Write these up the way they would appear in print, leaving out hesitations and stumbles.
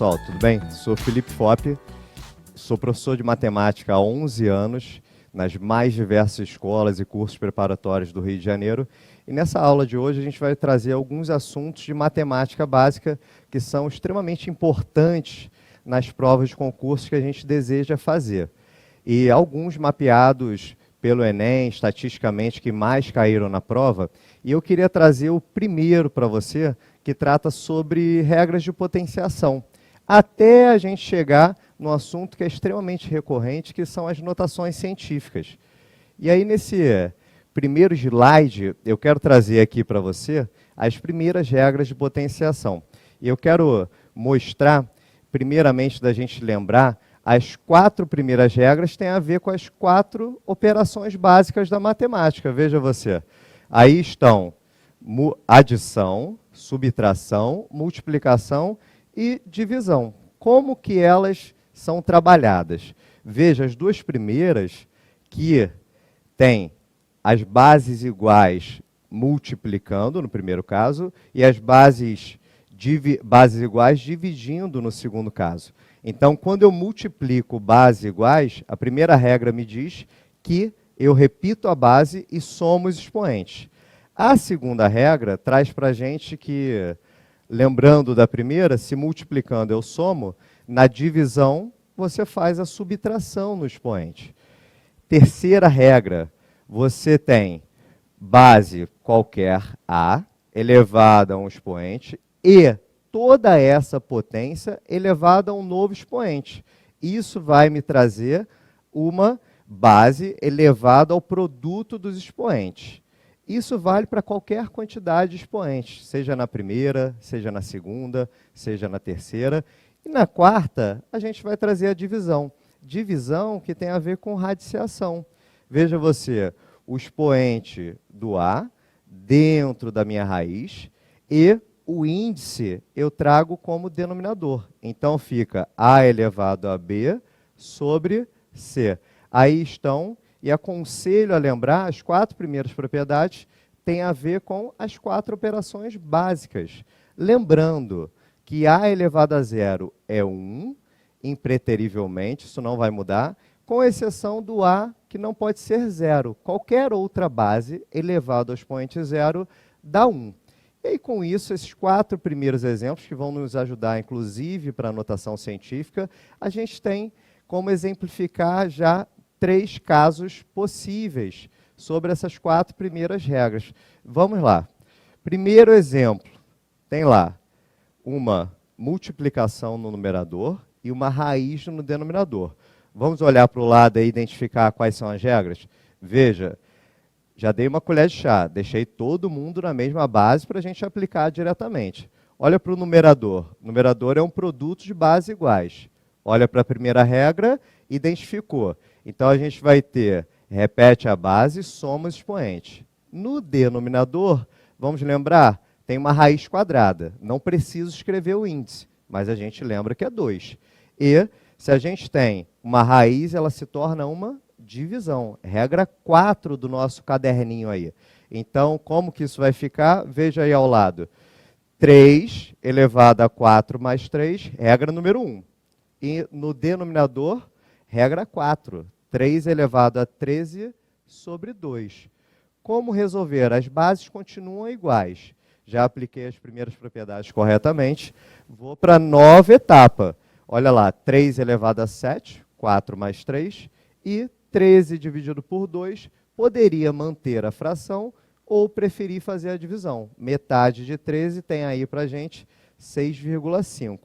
pessoal, tudo bem? Sou Felipe Fopp, sou professor de matemática há 11 anos, nas mais diversas escolas e cursos preparatórios do Rio de Janeiro. E nessa aula de hoje a gente vai trazer alguns assuntos de matemática básica que são extremamente importantes nas provas de concurso que a gente deseja fazer. E alguns mapeados pelo Enem, estatisticamente, que mais caíram na prova. E eu queria trazer o primeiro para você, que trata sobre regras de potenciação, até a gente chegar no assunto que é extremamente recorrente, que são as notações científicas. E aí, nesse primeiro slide, eu quero trazer aqui para você as primeiras regras de potenciação. E eu quero mostrar, primeiramente, da gente lembrar, as 4 primeiras regras têm a ver com as 4 operações básicas da matemática. Veja você, aí estão adição, subtração, multiplicação e divisão. Como que elas são trabalhadas? Veja, as 2 primeiras que têm as bases iguais multiplicando, no primeiro caso, e as bases iguais dividindo no segundo caso. Então, quando eu multiplico bases iguais, a primeira regra me diz que eu repito a base e somo os expoentes. A segunda regra traz para a gente que, lembrando da primeira, se multiplicando eu somo, na divisão você faz a subtração no expoente. Terceira regra, você tem base qualquer A elevada a um expoente e toda essa potência elevada a um novo expoente. Isso vai me trazer uma base elevada ao produto dos expoentes. Isso vale para qualquer quantidade de expoentes, seja na primeira, seja na segunda, seja na terceira. E na quarta, a gente vai trazer a divisão. Divisão que tem a ver com radiciação. Veja você, o expoente do A dentro da minha raiz e o índice eu trago como denominador. Então, fica A elevado a B sobre C. Aí estão, e aconselho a lembrar, as 4 primeiras propriedades têm a ver com as 4 operações básicas. Lembrando que A elevado a zero é 1, impreterivelmente, isso não vai mudar, com exceção do A, que não pode ser zero. Qualquer outra base elevado ao expoente zero dá 1. E aí, com isso, esses 4 primeiros exemplos, que vão nos ajudar, inclusive, para a notação científica, a gente tem como exemplificar já 3 casos possíveis sobre essas 4 primeiras regras. Vamos lá. Primeiro exemplo, tem lá uma multiplicação no numerador e uma raiz no denominador. Vamos olhar para o lado e identificar quais são as regras? Veja, já dei uma colher de chá, deixei todo mundo na mesma base para a gente aplicar diretamente. Olha para o numerador. O numerador é um produto de bases iguais. Olha para a primeira regra, identificou. Então, a gente vai ter, repete a base, soma os expoentes. No denominador, vamos lembrar, tem uma raiz quadrada. Não preciso escrever o índice, mas a gente lembra que é 2. E, se a gente tem uma raiz, ela se torna uma divisão. Regra 4 do nosso caderninho aí. Então, como que isso vai ficar? Veja aí ao lado. 3 elevado a 4 mais 3, regra número 1. E no denominador, regra 4. 3 elevado a 13 sobre 2. Como resolver? As bases continuam iguais. Já apliquei as primeiras propriedades corretamente. Vou para a nova etapa. Olha lá, 3 elevado a 7, 4 mais 3, e 13 dividido por 2, poderia manter a fração ou preferir fazer a divisão. Metade de 13 tem aí para a gente 6,5.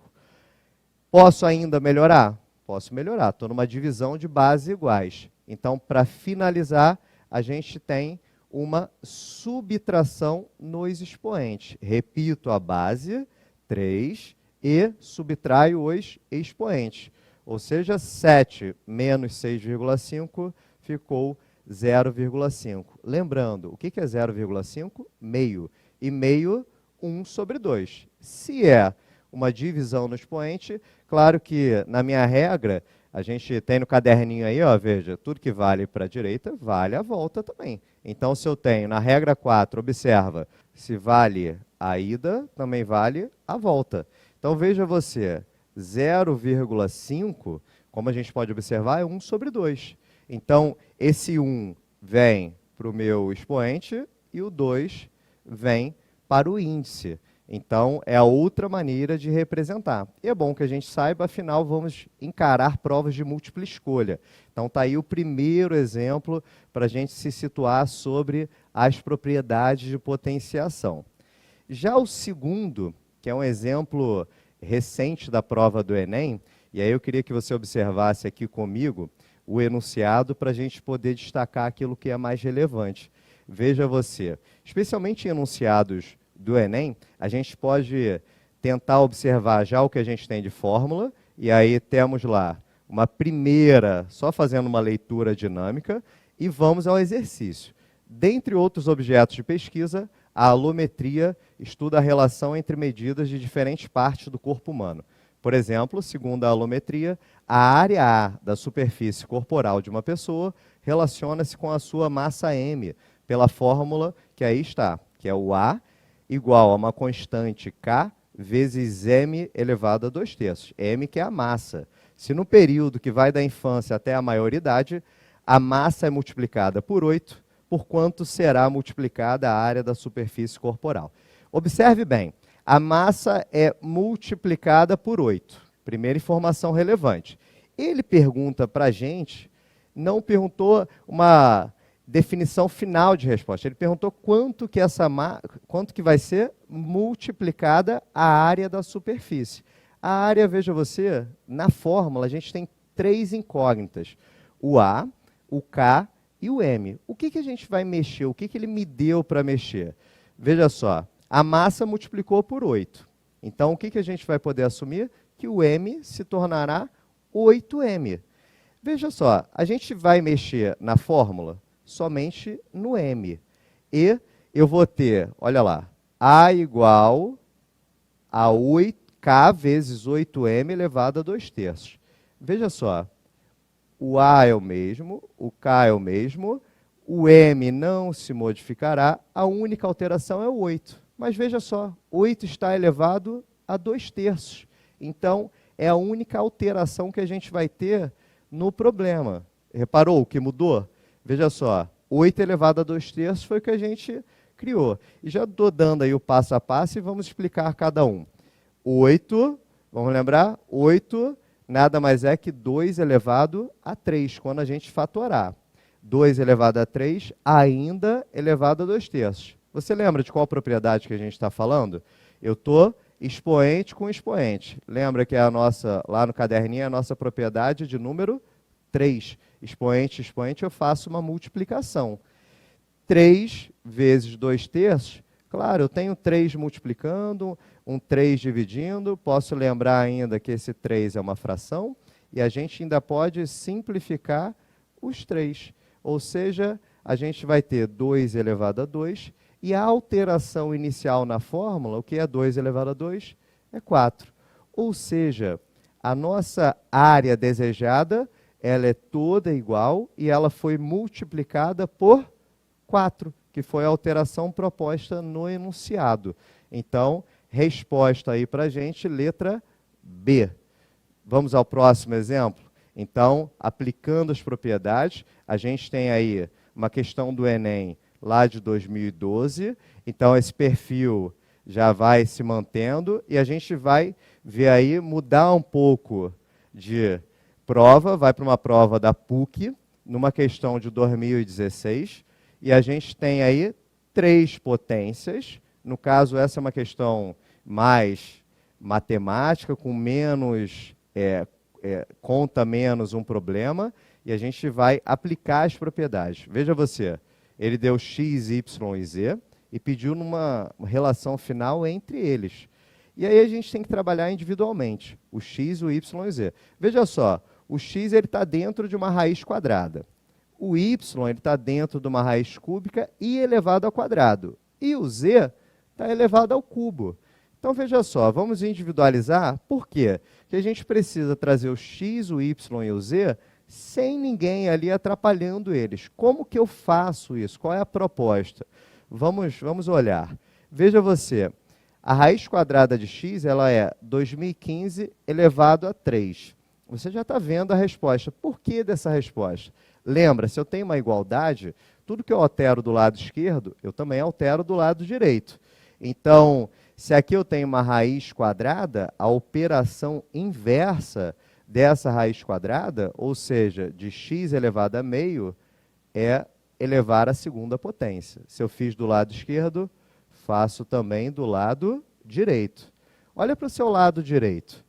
Posso ainda melhorar? Posso melhorar, estou numa divisão de bases iguais. Então, para finalizar, a gente tem uma subtração nos expoentes. Repito a base, 3, e subtraio os expoentes. Ou seja, 7 menos 6,5 ficou 0,5. Lembrando, o que é 0,5? Meio. E meio, 1 sobre 2. Se é uma divisão no expoente, claro que na minha regra, a gente tem no caderninho aí, ó, veja, tudo que vale para a direita, vale a volta também. Então, se eu tenho na regra 4, observa, se vale a ida, também vale a volta. Então, veja você, 0,5, como a gente pode observar, é 1 sobre 2. Então, esse 1 vem para o meu expoente e o 2 vem para o índice. Então, é a outra maneira de representar. E é bom que a gente saiba, afinal, vamos encarar provas de múltipla escolha. Então, está aí o primeiro exemplo para a gente se situar sobre as propriedades de potenciação. Já o segundo, que é um exemplo recente da prova do Enem, e aí eu queria que você observasse aqui comigo o enunciado para a gente poder destacar aquilo que é mais relevante. Veja você, especialmente em enunciados do Enem, a gente pode tentar observar já o que a gente tem de fórmula, e aí temos lá uma primeira, só fazendo uma leitura dinâmica, e vamos ao exercício. Dentre outros objetos de pesquisa, a alometria estuda a relação entre medidas de diferentes partes do corpo humano. Por exemplo, segundo a alometria, a área A da superfície corporal de uma pessoa relaciona-se com a sua massa M, pela fórmula que aí está, que é o A igual a uma constante K vezes M elevado a 2/3. M que é a massa. Se no período que vai da infância até a maioridade, a massa é multiplicada por 8, por quanto será multiplicada a área da superfície corporal. Observe bem, a massa é multiplicada por 8. Primeira informação relevante. Ele pergunta para a gente, não perguntou uma definição final de resposta, ele perguntou quanto que vai ser multiplicada a área da superfície. A área, veja você, na fórmula a gente tem 3 incógnitas, o A, o K e o M. O que a gente vai mexer? O que ele me deu para mexer? Veja só, a massa multiplicou por 8. Então, o que a gente vai poder assumir? Que o M se tornará 8M. Veja só, a gente vai mexer na fórmula somente no M. E eu vou ter, olha lá, A igual a 8K vezes 8M elevado a 2/3. Veja só, o A é o mesmo, o K é o mesmo, o M não se modificará, a única alteração é o 8. Mas veja só, 8 está elevado a 2/3. Então, é a única alteração que a gente vai ter no problema. Reparou o que mudou? Veja só, 8 elevado a 2/3 foi o que a gente criou. E já estou dando aí o passo a passo e vamos explicar cada um. 8, vamos lembrar? 8 nada mais é que 2 elevado a 3, quando a gente fatorar. 2 elevado a 3, ainda elevado a 2/3. Você lembra de qual propriedade que a gente está falando? Eu estou expoente com expoente. Lembra que é a nossa, lá no caderninho, é a nossa propriedade de número 3. Expoente, expoente, eu faço uma multiplicação. 3 vezes 2/3, claro, eu tenho 3 multiplicando, um 3 dividindo, posso lembrar ainda que esse 3 é uma fração, e a gente ainda pode simplificar os 3. Ou seja, a gente vai ter 2 elevado a 2, e a alteração inicial na fórmula, o que é 2 elevado a 2? É 4. Ou seja, a nossa área desejada, ela é toda igual e ela foi multiplicada por 4, que foi a alteração proposta no enunciado. Então, resposta aí para a gente, letra B. Vamos ao próximo exemplo? Então, aplicando as propriedades, a gente tem aí uma questão do Enem lá de 2012. Então, esse perfil já vai se mantendo e a gente vai ver aí mudar um pouco de prova, vai para uma prova da PUC, numa questão de 2016, e a gente tem aí 3 potências. No caso, essa é uma questão mais matemática, com menos, conta menos um problema, e a gente vai aplicar as propriedades. Veja você, ele deu x, y e z, e pediu uma relação final entre eles. E aí a gente tem que trabalhar individualmente, o x, o y e o z. Veja só, o x está dentro de uma raiz quadrada. O y está dentro de uma raiz cúbica e elevado ao quadrado. E o z está elevado ao cubo. Então, veja só, vamos individualizar. Por quê? Porque a gente precisa trazer o x, o y e o z sem ninguém ali atrapalhando eles. Como que eu faço isso? Qual é a proposta? Vamos olhar. Veja você, A raiz quadrada de x ela é 2015 elevado a 3. Você já está vendo a resposta. Por que dessa resposta? Lembra, se eu tenho uma igualdade, tudo que eu altero do lado esquerdo, eu também altero do lado direito. Então, se aqui eu tenho uma raiz quadrada, a operação inversa dessa raiz quadrada, ou seja, de x elevado a meio, é elevar a segunda potência. Se eu fiz do lado esquerdo, faço também do lado direito. Olha para o seu lado direito.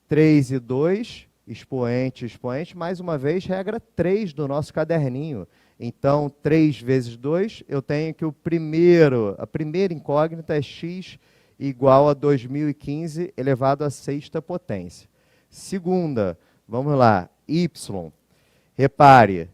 3 e 2, expoente, expoente, mais uma vez, regra 3 do nosso caderninho. Então, 3 vezes 2, eu tenho que a primeira incógnita é x igual a 2015 elevado à sexta potência. Segunda, vamos lá, y. Repare,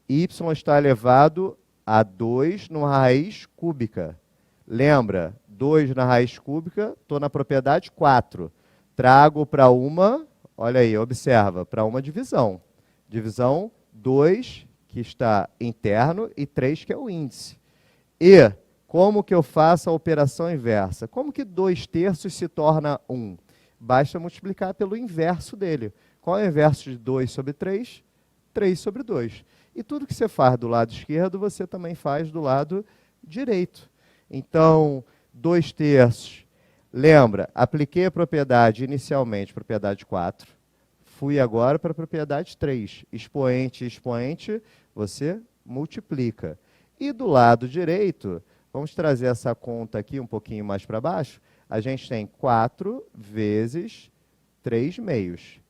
y está elevado a 2 numa raiz cúbica. Lembra, 2 na raiz cúbica, estou na propriedade 4. Trago para uma, olha aí, observa, para uma divisão. Divisão 2, que está interno, e 3, que é o índice. E como que eu faço a operação inversa? Como que 2/3 se torna 1? Basta multiplicar pelo inverso dele. Qual é o inverso de 2 sobre 3? 3 sobre 2. E tudo que você faz do lado esquerdo, você também faz do lado direito. Então, 2/3. Lembra, apliquei a propriedade inicialmente, propriedade 4. Fui agora para a propriedade 3. Expoente, expoente, você multiplica. E do lado direito, vamos trazer essa conta aqui um pouquinho mais para baixo. A gente tem 4 vezes 3 meios.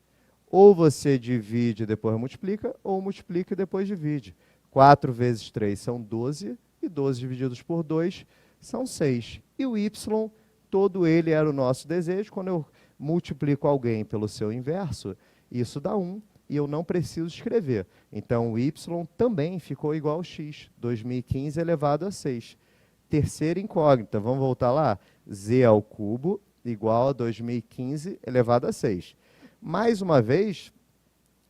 Ou você divide e depois multiplica, ou multiplica e depois divide. 4 vezes 3 são 12, e 12 divididos por 2 são 6. E o y, todo ele era o nosso desejo. Quando eu multiplico alguém pelo seu inverso, isso dá 1, e eu não preciso escrever. Então, o y também ficou igual ao x, 2015 elevado a 6. Terceira incógnita, vamos voltar lá? Z ao cubo igual a 2015 elevado a 6. Mais uma vez,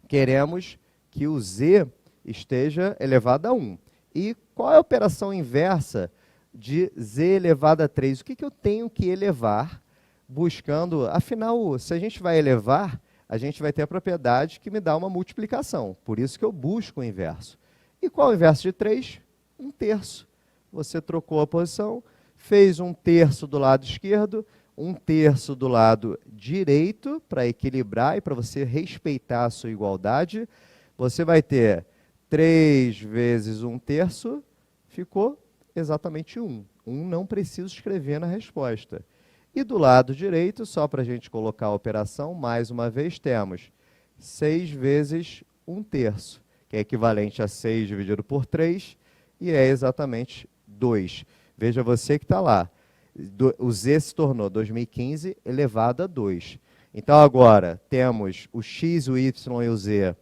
queremos que o z esteja elevado a 1. E qual é a operação inversa de z elevado a 3? O que eu tenho que elevar buscando? Afinal, se a gente vai elevar, a gente vai ter a propriedade que me dá uma multiplicação. Por isso que eu busco o inverso. E qual é o inverso de 3? 1/3. Você trocou a posição, fez 1/3 do lado esquerdo, 1/3 do lado direito, para equilibrar e para você respeitar a sua igualdade. Você vai ter 3 vezes 1/3, ficou exatamente 1. 1 não preciso escrever na resposta. E do lado direito, só para a gente colocar a operação, mais uma vez temos 6 vezes 1/3, que é equivalente a 6 dividido por 3, e é exatamente 2. Veja você que está lá. O z se tornou 2015 elevado a 2. Então, agora, temos o x, o y e o z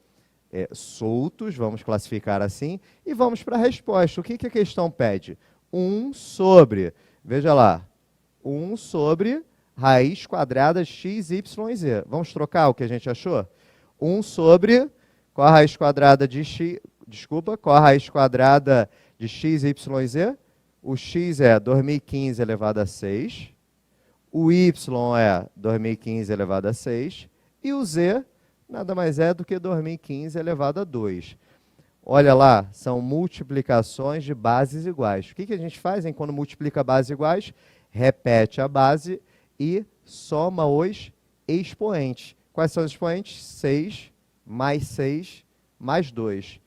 soltos, vamos classificar assim, e vamos para a resposta. O que a questão pede? 1 sobre, veja lá, 1 sobre raiz quadrada x, y e z. Vamos trocar o que a gente achou? 1 sobre, qual a raiz quadrada de x, qual a raiz quadrada de x, y e z? O x é 2015 elevado a 6, o y é 2015 elevado a 6, e o z nada mais é do que 2015 elevado a 2. Olha lá, são multiplicações de bases iguais. O que a gente faz quando multiplica bases iguais? Repete a base e soma os expoentes. Quais são os expoentes? 6 mais 2,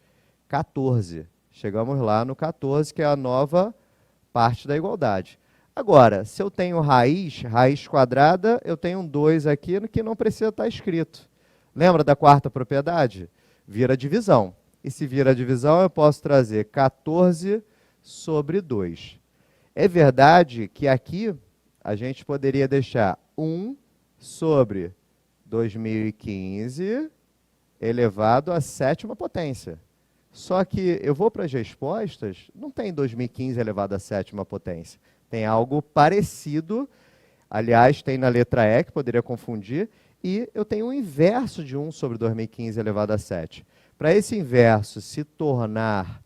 14. Chegamos lá no 14, que é a nova parte da igualdade. Agora, se eu tenho raiz quadrada, eu tenho um 2 aqui que não precisa estar escrito. Lembra da quarta propriedade? Vira divisão. E se vira divisão, eu posso trazer 14 sobre 2. É verdade que aqui a gente poderia deixar 1 sobre 2015 elevado à sétima potência. Só que eu vou para as respostas, não tem 2015 elevado à sétima potência. Tem algo parecido, aliás, tem na letra E, que poderia confundir, e eu tenho o inverso de 1 sobre 2015 elevado a 7. Para esse inverso se tornar,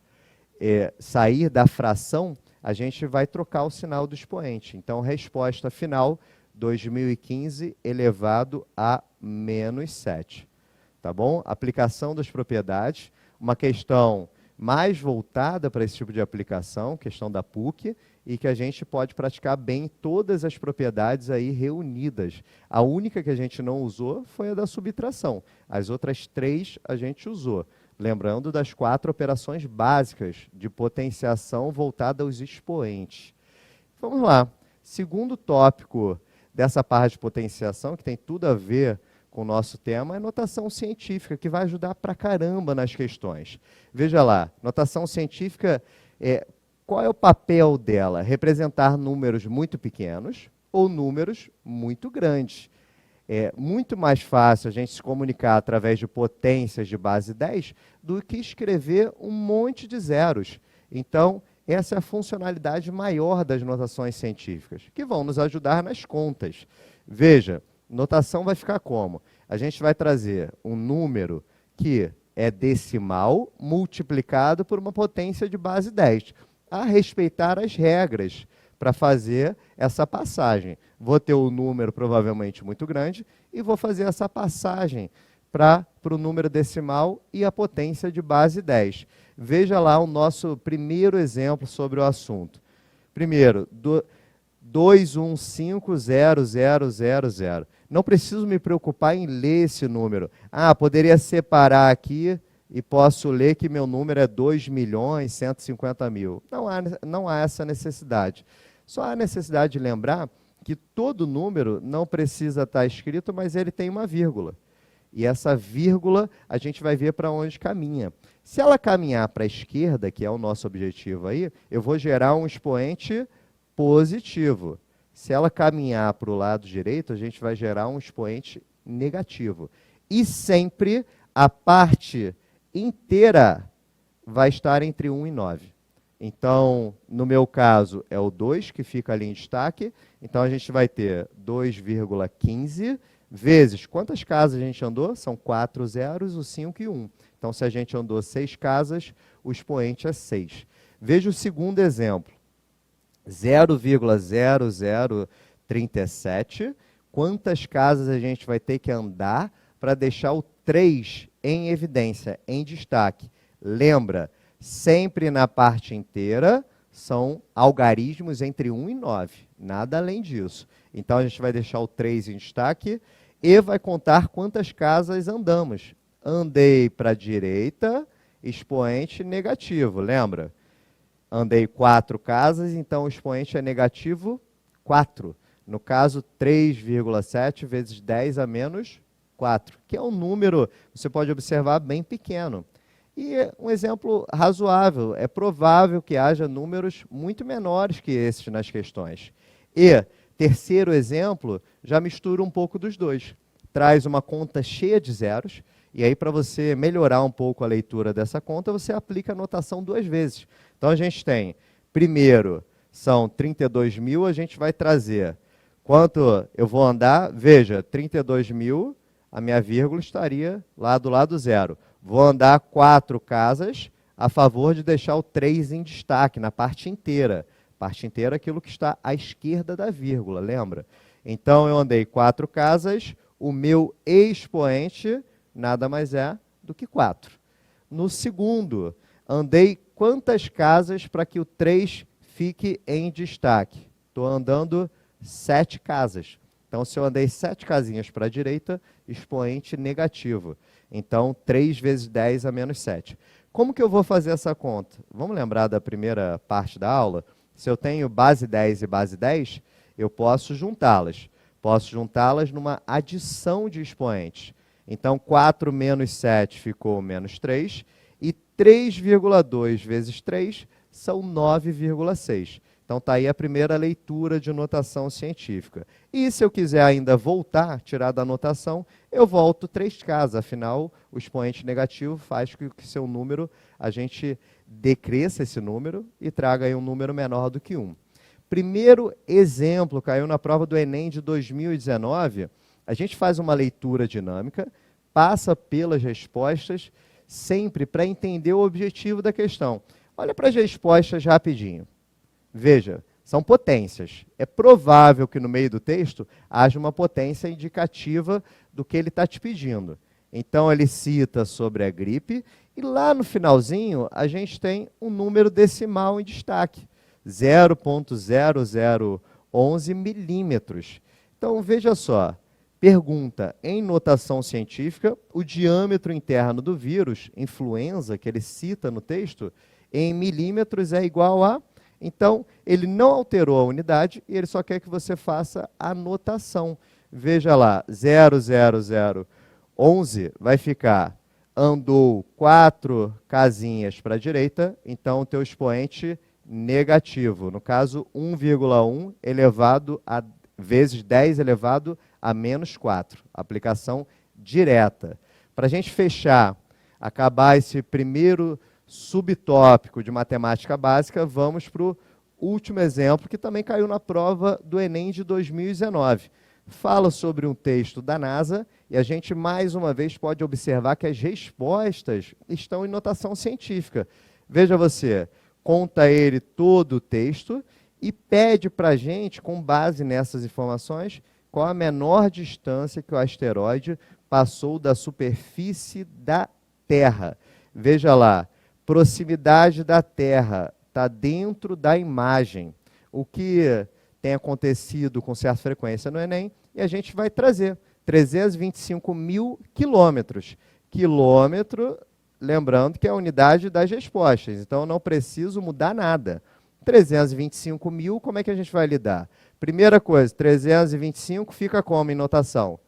sair da fração, a gente vai trocar o sinal do expoente. Então, resposta final, 2015 elevado a menos 7. Tá bom? Aplicação das propriedades, uma questão mais voltada para esse tipo de aplicação, questão da PUC, e que a gente pode praticar bem todas as propriedades aí reunidas. A única que a gente não usou foi a da subtração. As outras 3 a gente usou. Lembrando das 4 operações básicas de potenciação voltada aos expoentes. Vamos lá. Segundo tópico dessa parte de potenciação, que tem tudo a ver com o nosso tema, é notação científica, que vai ajudar pra caramba nas questões. Veja lá, notação científica, qual é o papel dela? Representar números muito pequenos ou números muito grandes. É muito mais fácil a gente se comunicar através de potências de base 10 do que escrever um monte de zeros. Então, essa é a funcionalidade maior das notações científicas, que vão nos ajudar nas contas. Veja, notação vai ficar como? A gente vai trazer um número que é decimal multiplicado por uma potência de base 10, a respeitar as regras para fazer essa passagem. Vou ter um número provavelmente muito grande e vou fazer essa passagem para o número decimal e a potência de base 10. Veja lá o nosso primeiro exemplo sobre o assunto. Primeiro, 2150000. Não preciso me preocupar em ler esse número. Ah, poderia separar aqui e posso ler que meu número é 2.150.000. Não há essa necessidade. Só há necessidade de lembrar que todo número não precisa estar escrito, mas ele tem uma vírgula. E essa vírgula a gente vai ver para onde caminha. Se ela caminhar para a esquerda, que é o nosso objetivo aí, eu vou gerar um expoente positivo. Se ela caminhar para o lado direito, a gente vai gerar um expoente negativo. E sempre a parte inteira vai estar entre 1 e 9. Então, no meu caso, é o 2 que fica ali em destaque. Então, a gente vai ter 2,15 vezes. Quantas casas a gente andou? São 4 zeros, o 5 e 1. Então, se a gente andou 6 casas, o expoente é 6. Veja o segundo exemplo. 0,0037. Quantas casas a gente vai ter que andar para deixar o 3 em evidência, em destaque? Lembra, sempre na parte inteira são algarismos entre 1 e 9, nada além disso. Então, a gente vai deixar o 3 em destaque e vai contar quantas casas andamos. Andei para a direita, expoente negativo, lembra? Andei 4 casas, então o expoente é negativo 4. No caso, 3,7 vezes 10 a menos 4, que é um número, você pode observar, bem pequeno. E um exemplo razoável, é provável que haja números muito menores que esses nas questões. E, terceiro exemplo, já mistura um pouco dos dois. Traz uma conta cheia de zeros, e aí para você melhorar um pouco a leitura dessa conta, você aplica a notação 2 vezes. Então a gente tem, primeiro, são 32.000, a gente vai trazer. Quanto eu vou andar? Veja, 32.000, a minha vírgula estaria lá do lado zero. Vou andar 4 casas a favor de deixar o 3 em destaque, na parte inteira. Parte inteira é aquilo que está à esquerda da vírgula, lembra? Então, eu andei 4 casas, o meu expoente nada mais é do que 4. No segundo, andei quantas casas para que o 3 fique em destaque? Estou andando 7 casas. Então, se eu andei 7 casinhas para a direita, expoente negativo. Então, 3 vezes 10 a menos 7. Como que eu vou fazer essa conta? Vamos lembrar da primeira parte da aula? Se eu tenho base 10 e base 10, eu posso juntá-las. Posso juntá-las numa adição de expoentes. Então, 4 menos 7 ficou menos 3. E 3,2 vezes 3 são 9,6. Então, está aí a primeira leitura de notação científica. E se eu quiser ainda voltar, tirar da notação, eu volto 3 casas. Afinal, o expoente negativo faz com que seu número, a gente decresça esse número e traga aí um número menor do que 1. Primeiro exemplo, caiu na prova do Enem de 2019. A gente faz uma leitura dinâmica, passa pelas respostas, sempre para entender o objetivo da questão. Olha para as respostas rapidinho. Veja, são potências. É provável que no meio do texto haja uma potência indicativa do que ele está te pedindo. Então, ele cita sobre a gripe, e lá no finalzinho, a gente tem um número decimal em destaque, 0,0011 milímetros. Então, veja só, pergunta, em notação científica, o diâmetro interno do vírus, influenza, que ele cita no texto, em milímetros é igual a... Então, ele não alterou a unidade e ele só quer que você faça a notação. Veja lá, 0,0011 vai ficar, andou 4 casinhas para a direita, então o teu expoente negativo. No caso, 1,1 elevado a vezes 10 elevado a menos 4. Aplicação direta. Para a gente fechar, acabar esse primeiro subtópico de matemática básica, vamos para o último exemplo, que também caiu na prova do Enem de 2019. Fala sobre um texto da NASA e a gente, mais uma vez, pode observar que as respostas estão em notação científica. Veja você, conta ele todo o texto e pede para a gente, com base nessas informações, qual a menor distância que o asteroide passou da superfície da Terra. Veja lá, proximidade da Terra está dentro da imagem. O que tem acontecido com certa frequência no Enem, e a gente vai trazer 325 mil quilômetros. Quilômetro, lembrando que é a unidade das respostas, então eu não preciso mudar nada. 325 mil, como é que a gente vai lidar? Primeira coisa, 325 fica como em notação?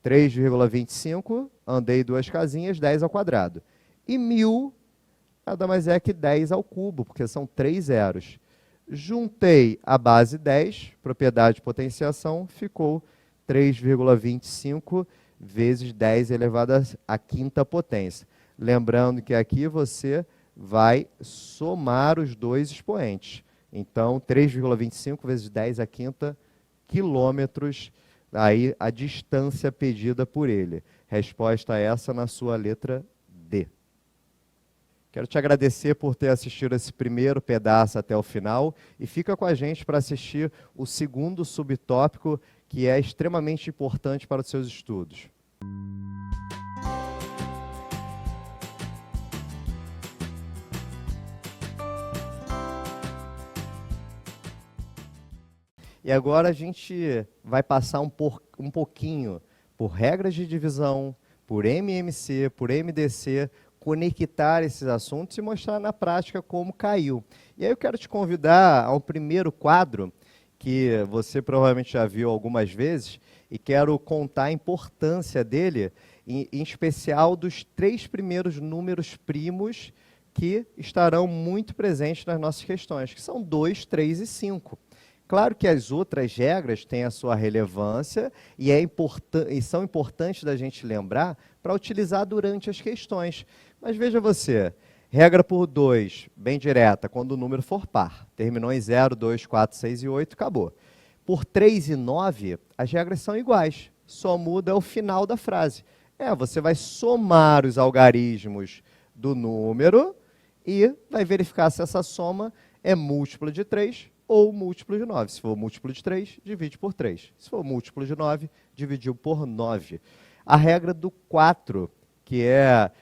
3,25, andei 2 casinhas, 10 ao quadrado. E 1000, nada mais é que 10 ao cubo, porque são 3 zeros. Juntei a base 10, propriedade de potenciação, ficou 3,25 vezes 10 elevado à quinta potência. Lembrando que aqui você vai somar os dois expoentes. Então, 3,25 vezes 10 à quinta quilômetros, aí a distância pedida por ele. Resposta essa na sua letra D. Quero te agradecer por ter assistido esse primeiro pedaço até o final e fica com a gente para assistir o segundo subtópico, que é extremamente importante para os seus estudos. E agora a gente vai passar um pouquinho por regras de divisão, por MMC, por MDC, conectar esses assuntos e mostrar na prática como caiu. E aí eu quero te convidar ao primeiro quadro, que você provavelmente já viu algumas vezes, e quero contar a importância dele, em especial dos 3 primeiros números primos que estarão muito presentes nas nossas questões, que são 2, 3 e 5. Claro que as outras regras têm a sua relevância e são importantes da gente lembrar para utilizar durante as questões. Mas veja você, regra por 2, bem direta, quando o número for par. Terminou em 0, 2, 4, 6 e 8, acabou. Por 3 e 9, as regras são iguais, só muda o final da frase. Você vai somar os algarismos do número e vai verificar se essa soma é múltipla de 3 ou múltiplo de 9. Se for múltiplo de 3, divide por 3. Se for múltiplo de 9, dividiu por 9. A regra do 4, que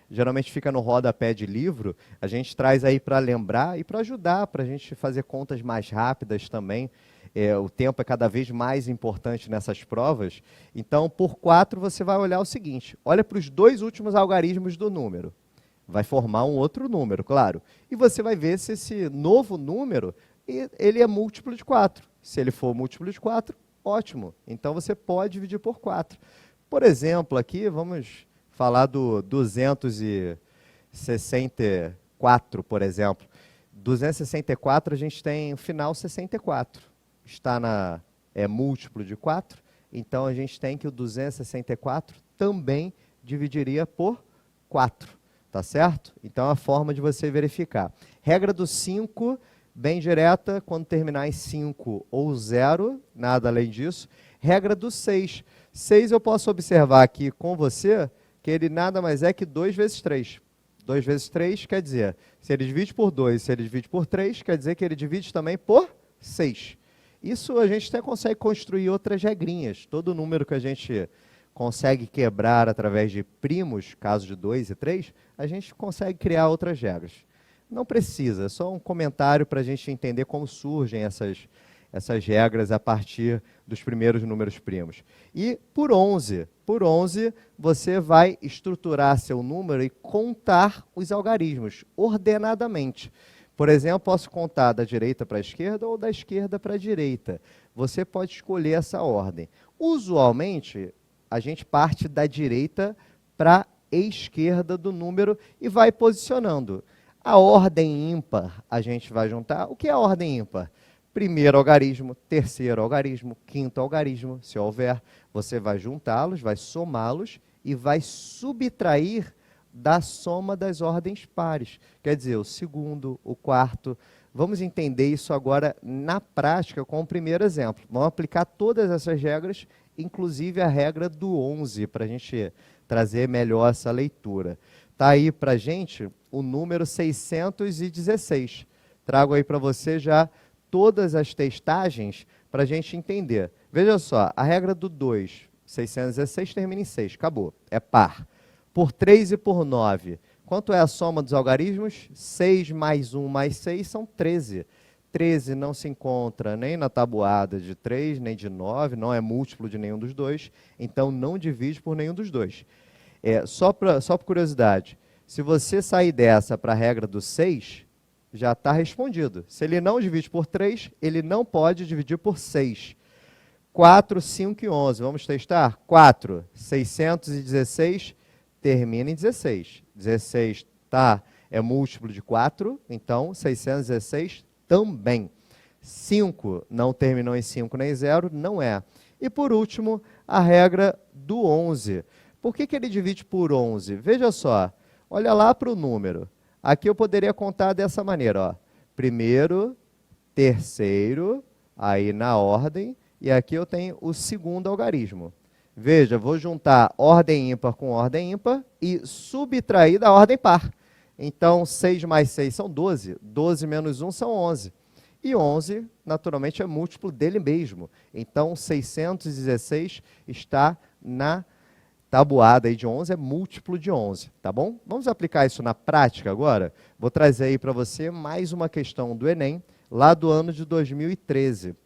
geralmente fica no rodapé de livro, a gente traz aí para lembrar e para ajudar, para a gente fazer contas mais rápidas também. O tempo é cada vez mais importante nessas provas. Então, por 4, você vai olhar o seguinte, olha para os 2 últimos algarismos do número. Vai formar um outro número, claro. E você vai ver se esse novo número ele é múltiplo de 4. Se ele for múltiplo de 4, ótimo. Então, você pode dividir por 4. Por exemplo, aqui, vamos falar do 264, por exemplo. 264, a gente tem o final 64. É múltiplo de 4, então a gente tem que o 264 também dividiria por 4. Tá certo? Então, é a forma de você verificar. Regra do 5... bem direta, quando terminar em 5 ou 0, nada além disso. Regra do 6. 6 eu posso observar aqui com você que ele nada mais é que 2 vezes 3. 2 vezes 3 quer dizer, se ele divide por 2, se ele divide por 3, quer dizer que ele divide também por 6. Isso a gente até consegue construir outras regrinhas. Todo número que a gente consegue quebrar através de primos, caso de 2 e 3, a gente consegue criar outras regras. Não precisa, é só um comentário para a gente entender como surgem essas regras a partir dos primeiros números primos. E por 11 você vai estruturar seu número e contar os algarismos ordenadamente. Por exemplo, posso contar da direita para a esquerda ou da esquerda para a direita. Você pode escolher essa ordem. Usualmente, a gente parte da direita para a esquerda do número e vai posicionando. A ordem ímpar, a gente vai juntar. O que é a ordem ímpar? Primeiro algarismo, terceiro algarismo, quinto algarismo, se houver. Você vai juntá-los, vai somá-los e vai subtrair da soma das ordens pares. Quer dizer, o segundo, o quarto. Vamos entender isso agora na prática com o primeiro exemplo. Vamos aplicar todas essas regras, inclusive a regra do 11, para a gente trazer melhor essa leitura. Está aí para a gente o número 616. Trago aí para você já todas as testagens para a gente entender. Veja só, a regra do 2, 616 termina em 6, acabou, é par. Por 3 e por 9, quanto é a soma dos algarismos? 6 mais 1 mais 6 são 13. 13 não se encontra nem na tabuada de 3, nem de 9, não é múltiplo de nenhum dos dois, então não divide por nenhum dos dois. Só por curiosidade, se você sair dessa para a regra do 6, já está respondido. Se ele não divide por 3, ele não pode dividir por 6. 4, 5 e 11, vamos testar? 4, 616, termina em 16. 16 é múltiplo de 4, então 616 também. 5 não terminou em 5 nem 0, não é. E por último, a regra do 11. Por que ele divide por 11? Veja só, olha lá para o número. Aqui eu poderia contar dessa maneira, ó. Primeiro, terceiro, aí na ordem, e aqui eu tenho o segundo algarismo. Veja, vou juntar ordem ímpar com ordem ímpar e subtrair da ordem par. Então, 6 mais 6 são 12, 12 menos 1 são 11. E 11, naturalmente, é múltiplo dele mesmo. Então, 616 está na tabuada aí de 11, é múltiplo de 11, tá bom? Vamos aplicar isso na prática agora? Vou trazer aí para você mais uma questão do Enem, lá do ano de 2013.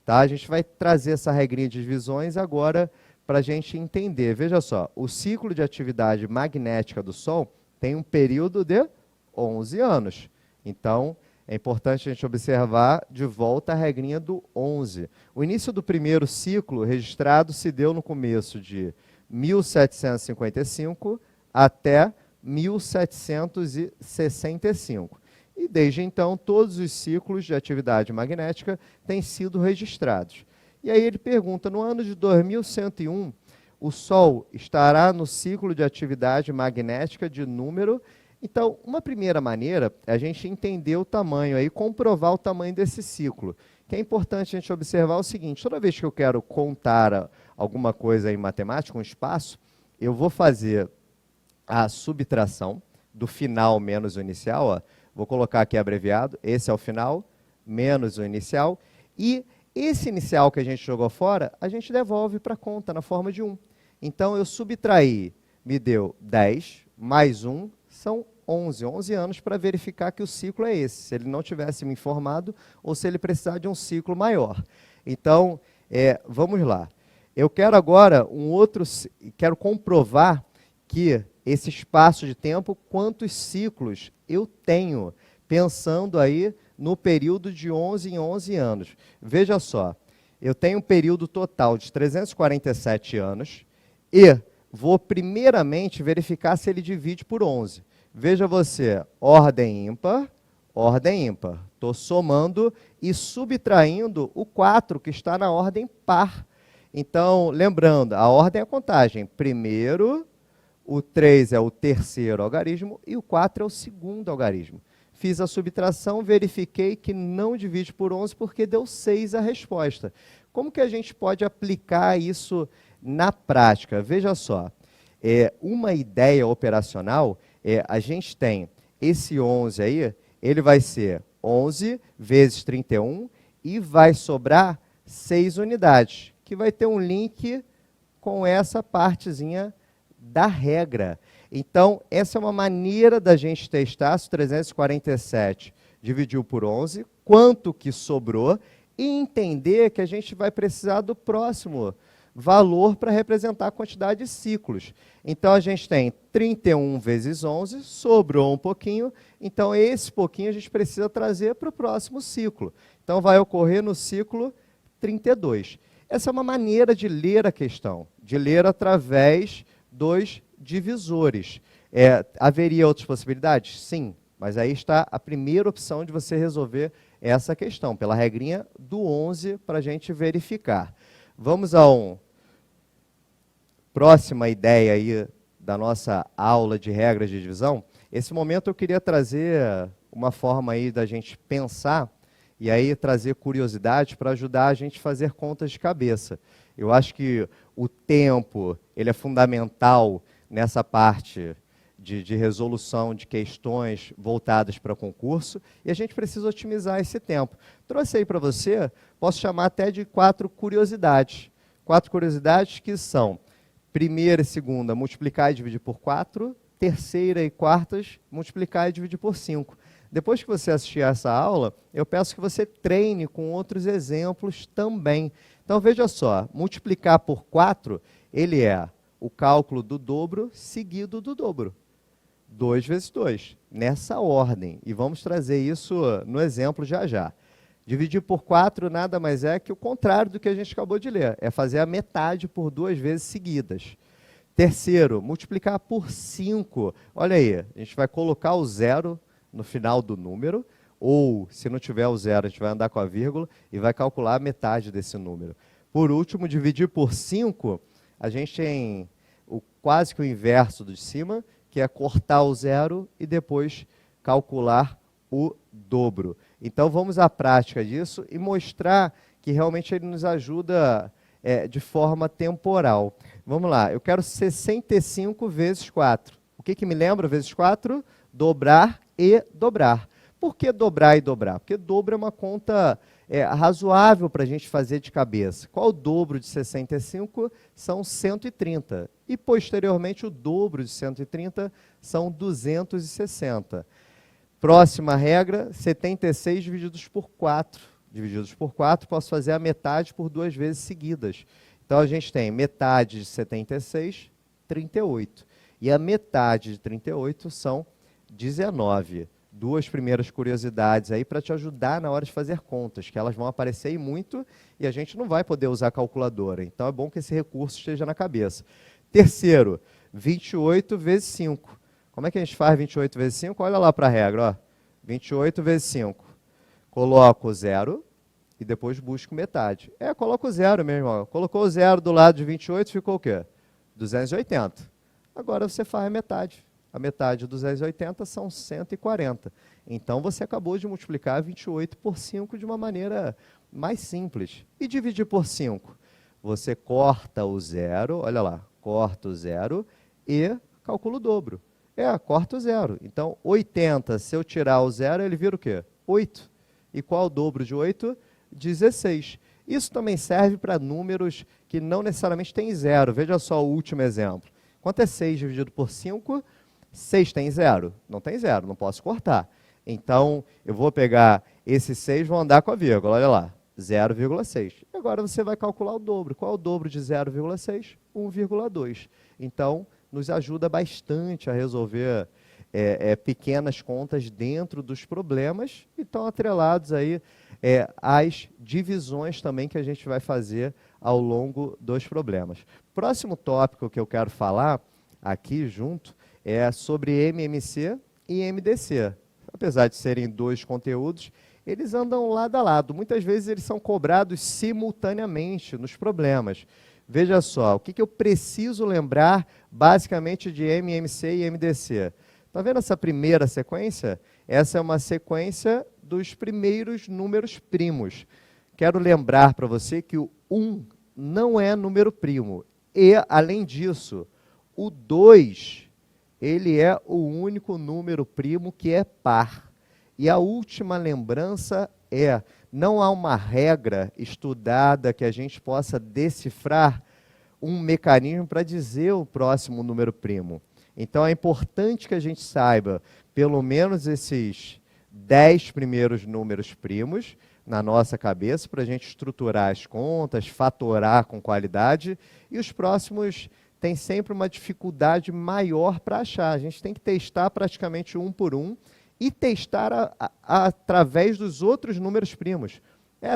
Tá? A gente vai trazer essa regrinha de divisões agora para a gente entender. Veja só, o ciclo de atividade magnética do Sol tem um período de 11 anos. Então, é importante a gente observar de volta a regrinha do 11. O início do primeiro ciclo registrado se deu no começo de 1755 até 1765. E desde então, todos os ciclos de atividade magnética têm sido registrados. E aí ele pergunta, no ano de 2101, o Sol estará no ciclo de atividade magnética de número... Então, uma primeira maneira é a gente entender o tamanho, aí, comprovar o tamanho desse ciclo. Que é importante a gente observar o seguinte, toda vez que eu quero contar alguma coisa em matemática, um espaço, eu vou fazer a subtração do final menos o inicial, ó. Vou colocar aqui abreviado, esse é o final, menos o inicial, e esse inicial que a gente jogou fora, a gente devolve para a conta na forma de 1. Então, eu subtraí, me deu 10, mais 1, são 11 anos para verificar que o ciclo é esse, se ele não tivesse me informado ou se ele precisar de um ciclo maior. Então, vamos lá. Eu quero agora quero comprovar que esse espaço de tempo, quantos ciclos eu tenho, pensando aí no período de 11 em 11 anos. Veja só, eu tenho um período total de 347 anos e vou primeiramente verificar se ele divide por 11. Veja você, ordem ímpar, ordem ímpar. Estou somando e subtraindo o 4, que está na ordem par. Então, lembrando, a ordem é a contagem. Primeiro, o 3 é o terceiro algarismo e o 4 é o segundo algarismo. Fiz a subtração, verifiquei que não divide por 11 porque deu 6 a resposta. Como que a gente pode aplicar isso na prática? Veja só, uma ideia operacional, a gente tem esse 11 aí, ele vai ser 11 vezes 31 E vai sobrar 6 unidades, que vai ter um link com essa partezinha da regra. Então, essa é uma maneira da gente testar se o 347 dividiu por 11, quanto que sobrou, e entender que a gente vai precisar do próximo valor para representar a quantidade de ciclos. Então, a gente tem 31 vezes 11, sobrou um pouquinho, então esse pouquinho a gente precisa trazer para o próximo ciclo. Então, vai ocorrer no ciclo 32. Essa é uma maneira de ler a questão, de ler através dos divisores. Haveria outras possibilidades? Sim, mas aí está a primeira opção de você resolver essa questão, pela regrinha do 11, para a gente verificar. Vamos a uma próxima ideia aí da nossa aula de regras de divisão. Esse momento eu queria trazer uma forma aí da gente pensar e aí trazer curiosidade para ajudar a gente a fazer contas de cabeça. Eu acho que o tempo ele é fundamental nessa parte de resolução de questões voltadas para concurso, e a gente precisa otimizar esse tempo. Trouxe aí para você, posso chamar até de 4 curiosidades. 4 curiosidades que são: primeira e segunda, multiplicar e dividir por 4, terceira e quartas, multiplicar e dividir por 5. Depois que você assistir a essa aula, eu peço que você treine com outros exemplos também. Então, veja só, multiplicar por 4, ele é o cálculo do dobro seguido do dobro. 2 vezes 2, nessa ordem. E vamos trazer isso no exemplo já já. Dividir por 4 nada mais é que o contrário do que a gente acabou de ler. É fazer a metade por 2 vezes seguidas. Terceiro, multiplicar por 5. Olha aí, a gente vai colocar o zero no final do número, ou se não tiver o zero, a gente vai andar com a vírgula e vai calcular a metade desse número. Por último, dividir por 5, a gente tem quase que o inverso do de cima, que é cortar o zero e depois calcular o dobro. Então, vamos à prática disso e mostrar que realmente ele nos ajuda de forma temporal. Vamos lá, eu quero 65 vezes 4. O que me lembra vezes 4? Dobrar e dobrar. Por que dobrar e dobrar? Porque dobro é uma conta razoável para a gente fazer de cabeça. Qual o dobro de 65? São 130. E, posteriormente, o dobro de 130 são 260. Próxima regra, 76 divididos por 4. Divididos por 4, posso fazer a metade por 2 vezes seguidas. Então, a gente tem metade de 76, 38. E a metade de 38 são 19. 2 primeiras curiosidades aí para te ajudar na hora de fazer contas, que elas vão aparecer aí muito e a gente não vai poder usar a calculadora. Então, é bom que esse recurso esteja na cabeça. Terceiro, 28 vezes 5. Como é que a gente faz 28 vezes 5? Olha lá para a regra, ó. 28 vezes 5. Coloco o zero e depois busco metade. Coloco o zero mesmo. Ó. Colocou o zero do lado de 28, ficou o quê? 280. Agora você faz a metade. A metade de 280 são 140. Então, você acabou de multiplicar 28 por 5 de uma maneira mais simples. E dividir por 5? Você corta o zero, olha lá, corta o zero e calcula o dobro. Corta o zero. Então, 80, se eu tirar o zero, ele vira o quê? 8. E qual o dobro de 8? 16. Isso também serve para números que não necessariamente têm zero. Veja só o último exemplo. Quanto é 6 dividido por 5? 6 tem zero? Não tem zero, não posso cortar. Então, eu vou pegar esse 6 e vou andar com a vírgula, olha lá, 0,6. Agora você vai calcular o dobro. Qual é o dobro de 0,6? 1,2. Então, nos ajuda bastante a resolver pequenas contas dentro dos problemas e estão atrelados aí às divisões também que a gente vai fazer ao longo dos problemas. Próximo tópico que eu quero falar aqui junto é sobre MMC e MDC. Apesar de serem 2 conteúdos, eles andam lado a lado. Muitas vezes eles são cobrados simultaneamente nos problemas. Veja só, o que eu preciso lembrar basicamente de MMC e MDC? Está vendo essa primeira sequência? Essa é uma sequência dos primeiros números primos. Quero lembrar para você que o 1 não é número primo. E, além disso, o 2... ele é o único número primo que é par. E a última lembrança não há uma regra estudada que a gente possa decifrar um mecanismo para dizer o próximo número primo. Então é importante que a gente saiba pelo menos esses 10 primeiros números primos na nossa cabeça para a gente estruturar as contas, fatorar com qualidade, e os próximos têm sempre uma dificuldade maior para achar. A gente tem que testar praticamente um por um e testar através dos outros números primos.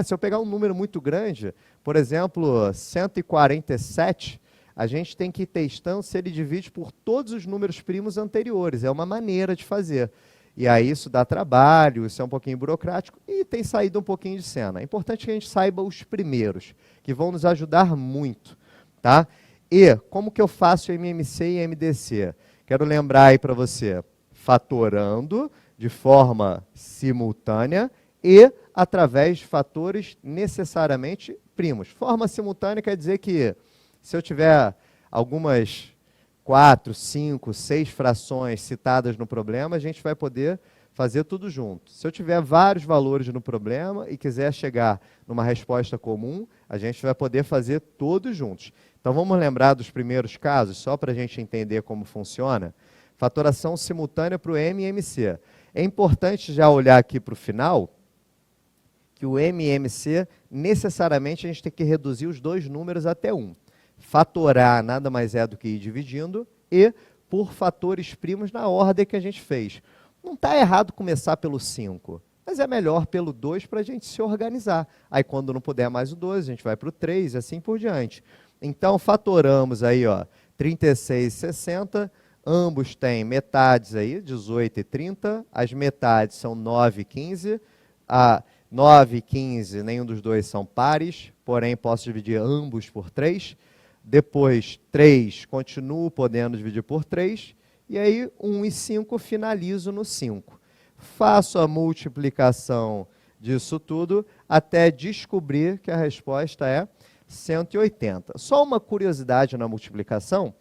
Se eu pegar um número muito grande, por exemplo, 147, a gente tem que ir testando se ele divide por todos os números primos anteriores. É uma maneira de fazer. E aí isso dá trabalho, isso é um pouquinho burocrático e tem saído um pouquinho de cena. É importante que a gente saiba os primeiros, que vão nos ajudar muito. Tá? E como que eu faço MMC e MDC? Quero lembrar aí para você, fatorando de forma simultânea e através de fatores necessariamente primos. Forma simultânea quer dizer que se eu tiver algumas 4, 5, 6 frações citadas no problema, a gente vai poder fazer tudo junto. Se eu tiver vários valores no problema e quiser chegar numa resposta comum, a gente vai poder fazer todos juntos. Então vamos lembrar dos primeiros casos, só para a gente entender como funciona. Fatoração simultânea para o M e MC. É importante já olhar aqui para o final, que o M e MC, necessariamente, a gente tem que reduzir os dois números até 1. Fatorar nada mais é do que ir dividindo e por fatores primos na ordem que a gente fez. Não está errado começar pelo 5, mas é melhor pelo 2 para a gente se organizar. Aí quando não puder mais o 2, a gente vai para o 3 e assim por diante. Então fatoramos aí, ó, 36 e 60, ambos têm metades aí, 18 e 30, as metades são 9 e 15, 9 e 15, nenhum dos dois são pares, porém posso dividir ambos por 3. Depois, 3, continuo podendo dividir por 3. E aí, 1 e 5, finalizo no 5. Faço a multiplicação disso tudo até descobrir que a resposta é 180. Só uma curiosidade na multiplicação,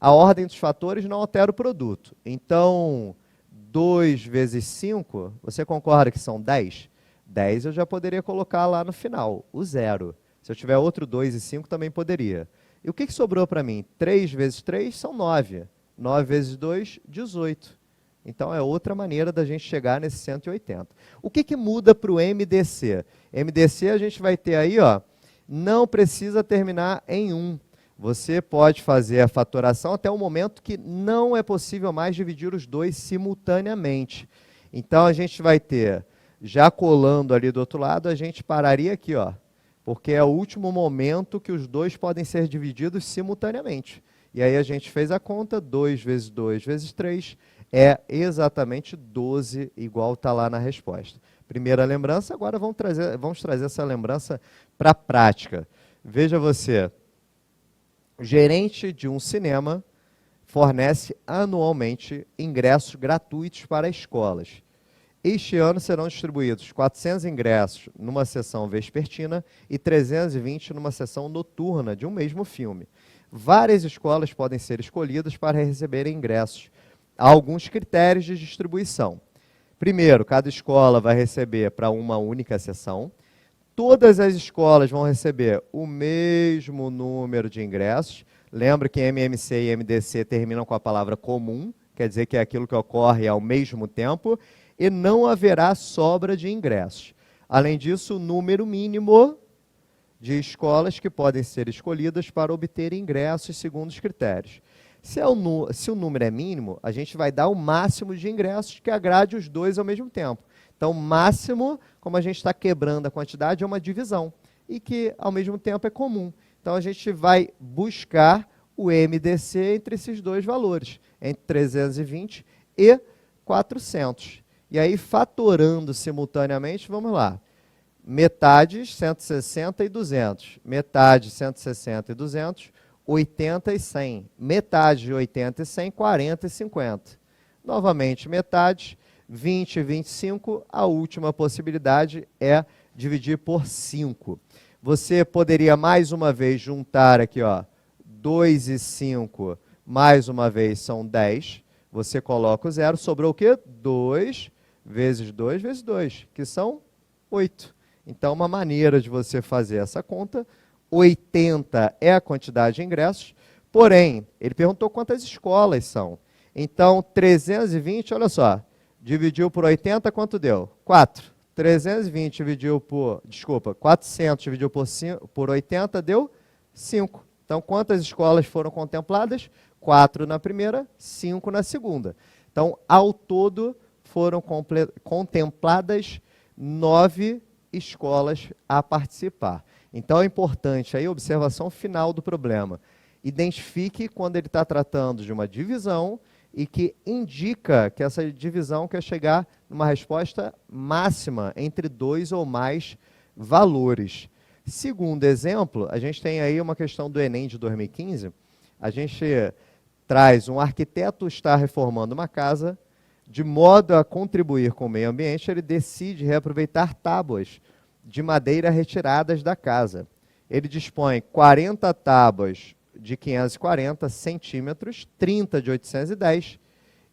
a ordem dos fatores não altera o produto. Então, 2 vezes 5, você concorda que são 10? 10 eu já poderia colocar lá no final, o 0. Se eu tiver outro 2 e 5, também poderia. E o que sobrou para mim? 3 vezes 3 são 9. 9 vezes 2, 18. Então, é outra maneira da gente chegar nesse 180. O que muda para o MDC? MDC a gente vai ter aí, ó, não precisa terminar em 1. Você pode fazer a fatoração até o momento que não é possível mais dividir os dois simultaneamente. Então, a gente vai ter, já colando ali do outro lado, a gente pararia aqui, ó, porque é o último momento que os dois podem ser divididos simultaneamente. E aí a gente fez a conta, 2 vezes 2 vezes 3 é exatamente 12, igual está lá na resposta. Primeira lembrança, agora vamos trazer essa lembrança para a prática. Veja você, o gerente de um cinema fornece anualmente ingressos gratuitos para escolas. Este ano serão distribuídos 400 ingressos numa sessão vespertina e 320 numa sessão noturna de um mesmo filme. Várias escolas podem ser escolhidas para receberem ingressos. Há alguns critérios de distribuição. Primeiro, cada escola vai receber para uma única sessão. Todas as escolas vão receber o mesmo número de ingressos. Lembra que MMC e MDC terminam com a palavra comum, quer dizer que é aquilo que ocorre ao mesmo tempo, e não haverá sobra de ingressos. Além disso, o número mínimo de escolas que podem ser escolhidas para obter ingressos segundo os critérios. Se o número é mínimo, a gente vai dar o máximo de ingressos que agrade os dois ao mesmo tempo. Então, máximo, como a gente está quebrando a quantidade, é uma divisão, e que, ao mesmo tempo, é comum. Então, a gente vai buscar o MDC entre esses dois valores, entre 320 e 400. E aí, fatorando simultaneamente, vamos lá. Metades, 160 e 200. Metade, 160 e 200. 80 e 100. Metade de 80 e 100, 40 e 50. Novamente, metade, 20 e 25. A última possibilidade é dividir por 5. Você poderia, mais uma vez, juntar aqui, ó, 2 e 5, mais uma vez, são 10. Você coloca o 0, sobrou o quê? 2 vezes 2 vezes 2, que são 8. Então, uma maneira de você fazer essa conta, 80 é a quantidade de ingressos, porém, ele perguntou quantas escolas são. Então, 320, olha só, dividiu por 80, quanto deu? 4. 320 dividiu por, 400 dividiu por 80, deu 5. Então, quantas escolas foram contempladas? 4 na primeira, 5 na segunda. Então, ao todo, foram contempladas 9 escolas a participar. Então, é importante, aí, observação final do problema. Identifique quando ele está tratando de uma divisão e que indica que essa divisão quer chegar numa resposta máxima entre 2 ou mais valores. Segundo exemplo, a gente tem aí uma questão do Enem de 2015, a gente traz um arquiteto está reformando uma casa, de modo a contribuir com o meio ambiente, ele decide reaproveitar tábuas de madeira retiradas da casa. Ele dispõe 40 tábuas de 540 centímetros, 30 de 810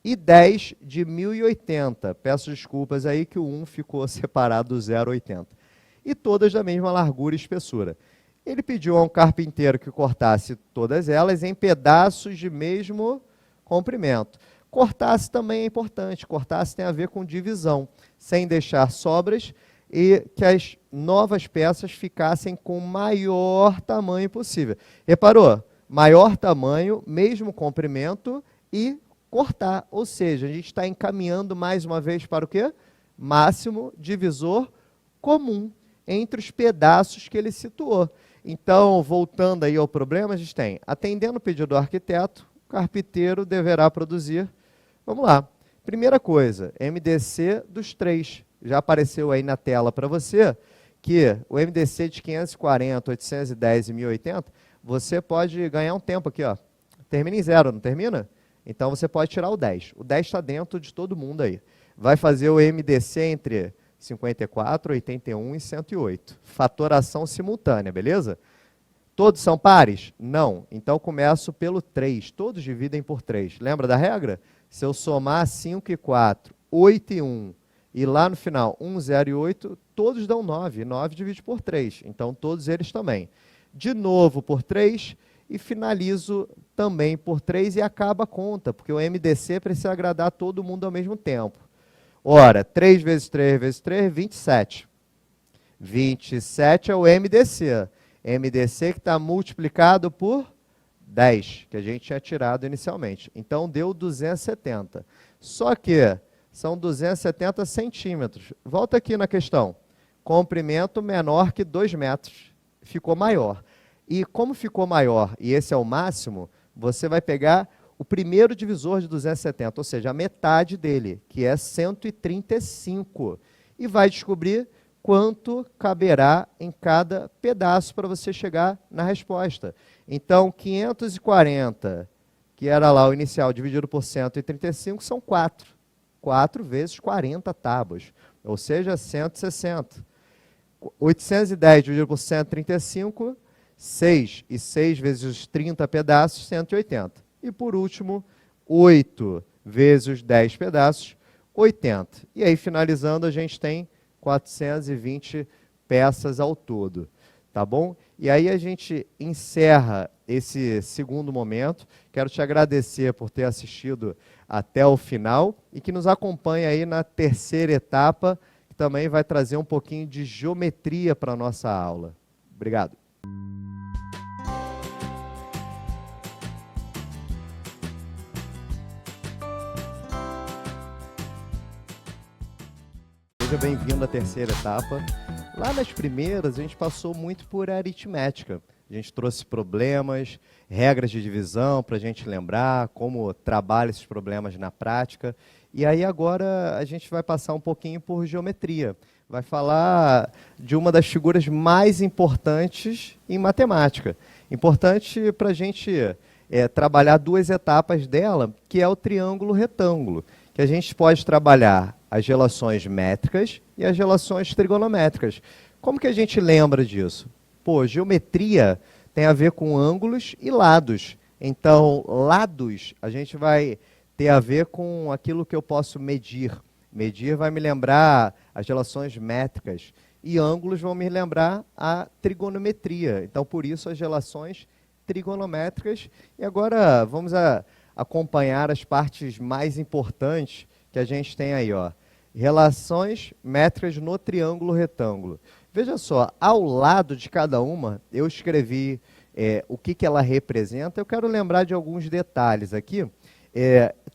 e 10 de 1080. Peço desculpas aí que o 1 ficou separado do 0,80. E todas da mesma largura e espessura. Ele pediu a um carpinteiro que cortasse todas elas em pedaços de mesmo comprimento. Cortasse também é importante, cortasse tem a ver com divisão, sem deixar sobras e que as novas peças ficassem com o maior tamanho possível. Reparou? Maior tamanho, mesmo comprimento e cortar. Ou seja, a gente está encaminhando mais uma vez para o quê? Máximo divisor comum entre os pedaços que ele situou. Então, voltando aí ao problema, a gente tem, atendendo o pedido do arquiteto, o carpinteiro deverá produzir, vamos lá, primeira coisa, MDC dos 3. Já apareceu aí na tela para você que o MDC de 540, 810 e 1080, você pode ganhar um tempo aqui, ó. Termina em 0, não termina? Então, você pode tirar o 10. O 10 está dentro de todo mundo aí. Vai fazer o MDC entre 54, 81 e 108. Fatoração simultânea, beleza? Todos são pares? Não. Então, começo pelo 3. Todos dividem por 3. Lembra da regra? Se eu somar 5 e 4, 8 e 1, e lá no final 1, 0 e 8, todos dão 9. 9 divide por 3. Então, todos eles também. De novo por 3 e finalizo também por 3 e acaba a conta, porque o MDC precisa agradar todo mundo ao mesmo tempo. Ora, 3 vezes 3 vezes 3, 27. 27 é o MDC. MDC que está multiplicado por 10, que a gente tinha tirado inicialmente. Então, deu 270. Só que são 270 centímetros. Volta aqui na questão. Comprimento menor que 2 metros. Ficou maior. E como ficou maior, e esse é o máximo, você vai pegar o primeiro divisor de 270, ou seja, a metade dele, que é 135. E vai descobrir quanto caberá em cada pedaço para você chegar na resposta. Então, 540, que era lá o inicial, dividido por 135, são 4. 4 vezes 40 tábuas, ou seja, 160. 810 dividido por 135, 6. E 6 vezes os 30 pedaços, 180. E, por último, 8 vezes os 10 pedaços, 80. E aí, finalizando, a gente tem 420 peças ao todo. Tá bom? E aí a gente encerra esse segundo momento. Quero te agradecer por ter assistido até o final e que nos acompanhe aí na terceira etapa, que também vai trazer um pouquinho de geometria para a nossa aula. Obrigado. Seja bem-vindo à terceira etapa. Lá nas primeiras, a gente passou muito por aritmética. A gente trouxe problemas, regras de divisão para a gente lembrar, como trabalha esses problemas na prática. E aí agora a gente vai passar um pouquinho por geometria. Vai falar de uma das figuras mais importantes em matemática. Importante para a gente trabalhar 2 etapas dela, que é o triângulo retângulo, que a gente pode trabalhar as relações métricas e as relações trigonométricas. Como que a gente lembra disso? Pô, geometria tem a ver com ângulos e lados. Então, lados a gente vai ter a ver com aquilo que eu posso medir. Medir vai me lembrar as relações métricas. e ângulos vão me lembrar a trigonometria. Então, por isso, as relações trigonométricas. E agora, vamos acompanhar as partes mais importantes que a gente tem aí, ó. Relações métricas no triângulo retângulo. Veja só, ao lado de cada uma, eu escrevi o que ela representa. Eu quero lembrar de alguns detalhes aqui.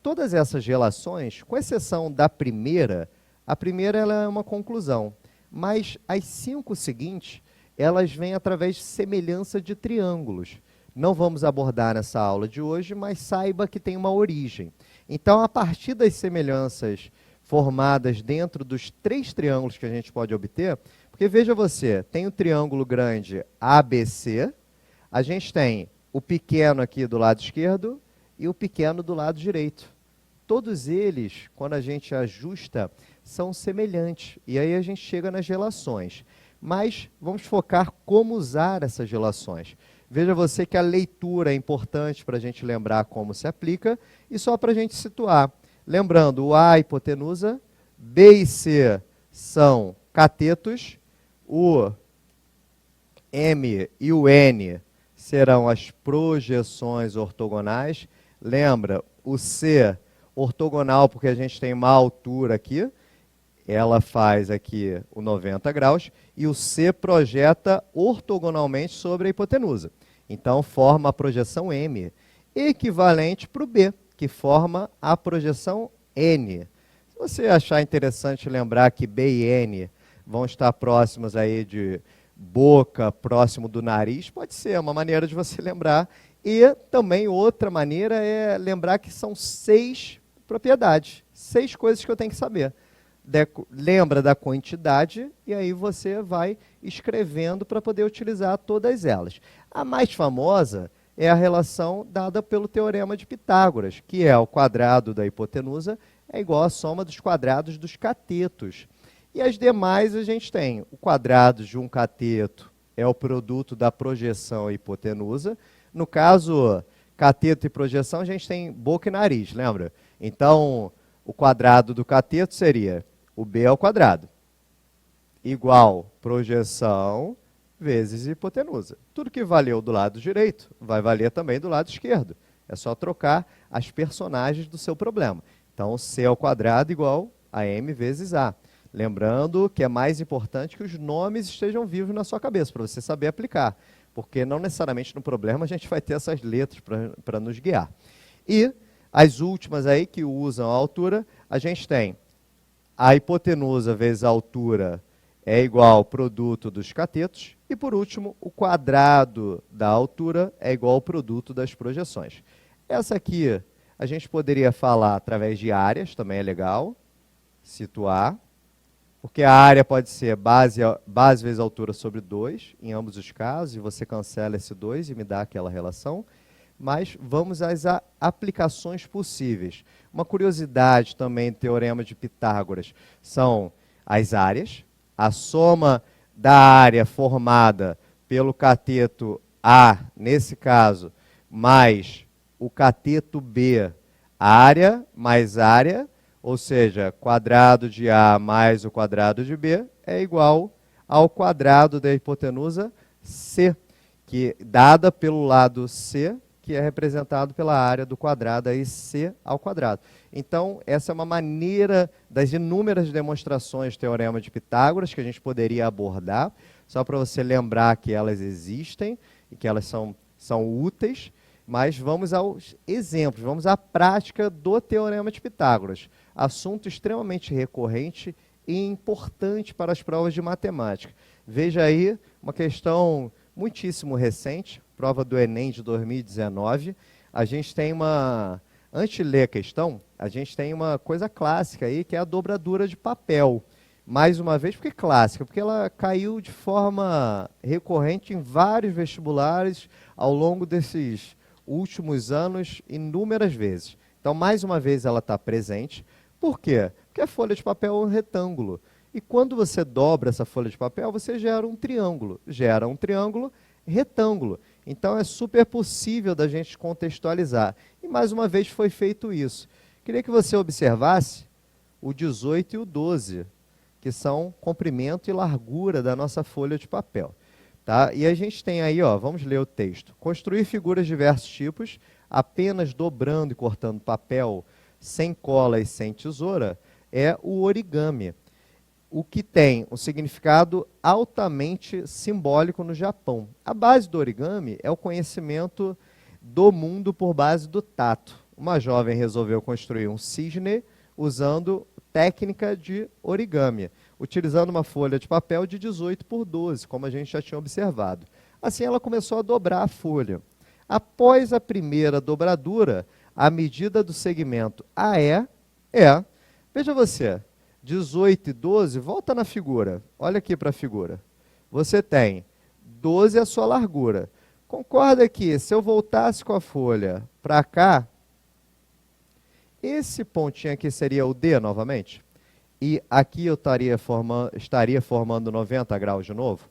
Todas essas relações, com exceção da primeira, a primeira ela é uma conclusão, mas as 5 seguintes, elas vêm através de semelhança de triângulos. Não vamos abordar nessa aula de hoje, mas saiba que tem uma origem. Então, a partir das semelhanças formadas dentro dos 3 triângulos que a gente pode obter, porque veja você, tem o triângulo grande ABC, a gente tem o pequeno aqui do lado esquerdo e o pequeno do lado direito. Todos eles, quando a gente ajusta, são semelhantes. E aí a gente chega nas relações. Mas vamos focar como usar essas relações. Veja você que a leitura é importante para a gente lembrar como se aplica. E só para a gente situar. Lembrando, o A, hipotenusa, B e C são catetos, o M e o N serão as projeções ortogonais. Lembra, o C ortogonal, porque a gente tem uma altura aqui, ela faz aqui o 90 graus, e o C projeta ortogonalmente sobre a hipotenusa. Então, forma a projeção M, equivalente para o B, que forma a projeção N. Se você achar interessante lembrar que B e N vão estar próximos aí de boca, próximo do nariz, pode ser uma maneira de você lembrar. E também outra maneira é lembrar que são 6 propriedades, 6 coisas que eu tenho que saber. Lembra da quantidade e aí você vai escrevendo para poder utilizar todas elas. A mais famosa é a relação dada pelo Teorema de Pitágoras, que é o quadrado da hipotenusa é igual à soma dos quadrados dos catetos. E as demais a gente tem o quadrado de um cateto é o produto da projeção hipotenusa. No caso, cateto e projeção, a gente tem boca e nariz, lembra? Então, o quadrado do cateto seria o B ao quadrado, igual projeção vezes hipotenusa. Tudo que valeu do lado direito, vai valer também do lado esquerdo. É só trocar as personagens do seu problema. Então, C ao quadrado igual a M vezes A. Lembrando que é mais importante que os nomes estejam vivos na sua cabeça, para você saber aplicar. Porque não necessariamente no problema a gente vai ter essas letras para nos guiar. E as últimas aí que usam a altura, a gente tem a hipotenusa vezes a altura é igual ao produto dos catetos. E por último, o quadrado da altura é igual ao produto das projeções. Essa aqui a gente poderia falar através de áreas, também é legal, situar. Porque a área pode ser base vezes altura sobre 2, em ambos os casos, e você cancela esse 2 e me dá aquela relação. Mas vamos às aplicações possíveis. Uma curiosidade também do Teorema de Pitágoras são as áreas. A soma da área formada pelo cateto A, nesse caso, mais o cateto B, área mais área, ou seja, quadrado de A mais o quadrado de B é igual ao quadrado da hipotenusa C, que dada pelo lado C, que é representado pela área do quadrado, aí C ao quadrado. Então, essa é uma maneira das inúmeras demonstrações do Teorema de Pitágoras que a gente poderia abordar, só para você lembrar que elas existem e que elas são úteis, mas vamos aos exemplos, vamos à prática do Teorema de Pitágoras. Assunto extremamente recorrente e importante para as provas de matemática. Veja aí uma questão muitíssimo recente, prova do Enem de 2019. A gente tem uma... Antes de ler a questão, a gente tem uma coisa clássica aí, que é a dobradura de papel. Mais uma vez, por que clássica? Porque ela caiu de forma recorrente em vários vestibulares ao longo desses últimos anos, inúmeras vezes. Então, mais uma vez, ela está presente. Por quê? Porque a folha de papel é um retângulo. E quando você dobra essa folha de papel, você gera um triângulo. Gera um triângulo retângulo. Então, é super possível da gente contextualizar. E, mais uma vez, foi feito isso. Queria que você observasse o 18 e o 12. que são comprimento e largura da nossa folha de papel. Tá? E a gente tem aí, ó, vamos ler o texto. Construir figuras de diversos tipos, apenas dobrando e cortando papel, sem cola e sem tesoura, é o origami, o que tem um significado altamente simbólico no Japão. A base do origami é o conhecimento do mundo por base do tato. Uma jovem resolveu construir um cisne usando técnica de origami, utilizando uma folha de papel de 18 por 12, como a gente já tinha observado. Assim, ela começou a dobrar a folha. Após a primeira dobradura, a medida do segmento AE é, veja você, 18 e 12, volta na figura. Olha aqui para a figura. Você tem 12 a sua largura. Concorda que se eu voltasse com a folha para cá, esse pontinho aqui seria o D novamente? E aqui eu estaria formando 90 graus de novo?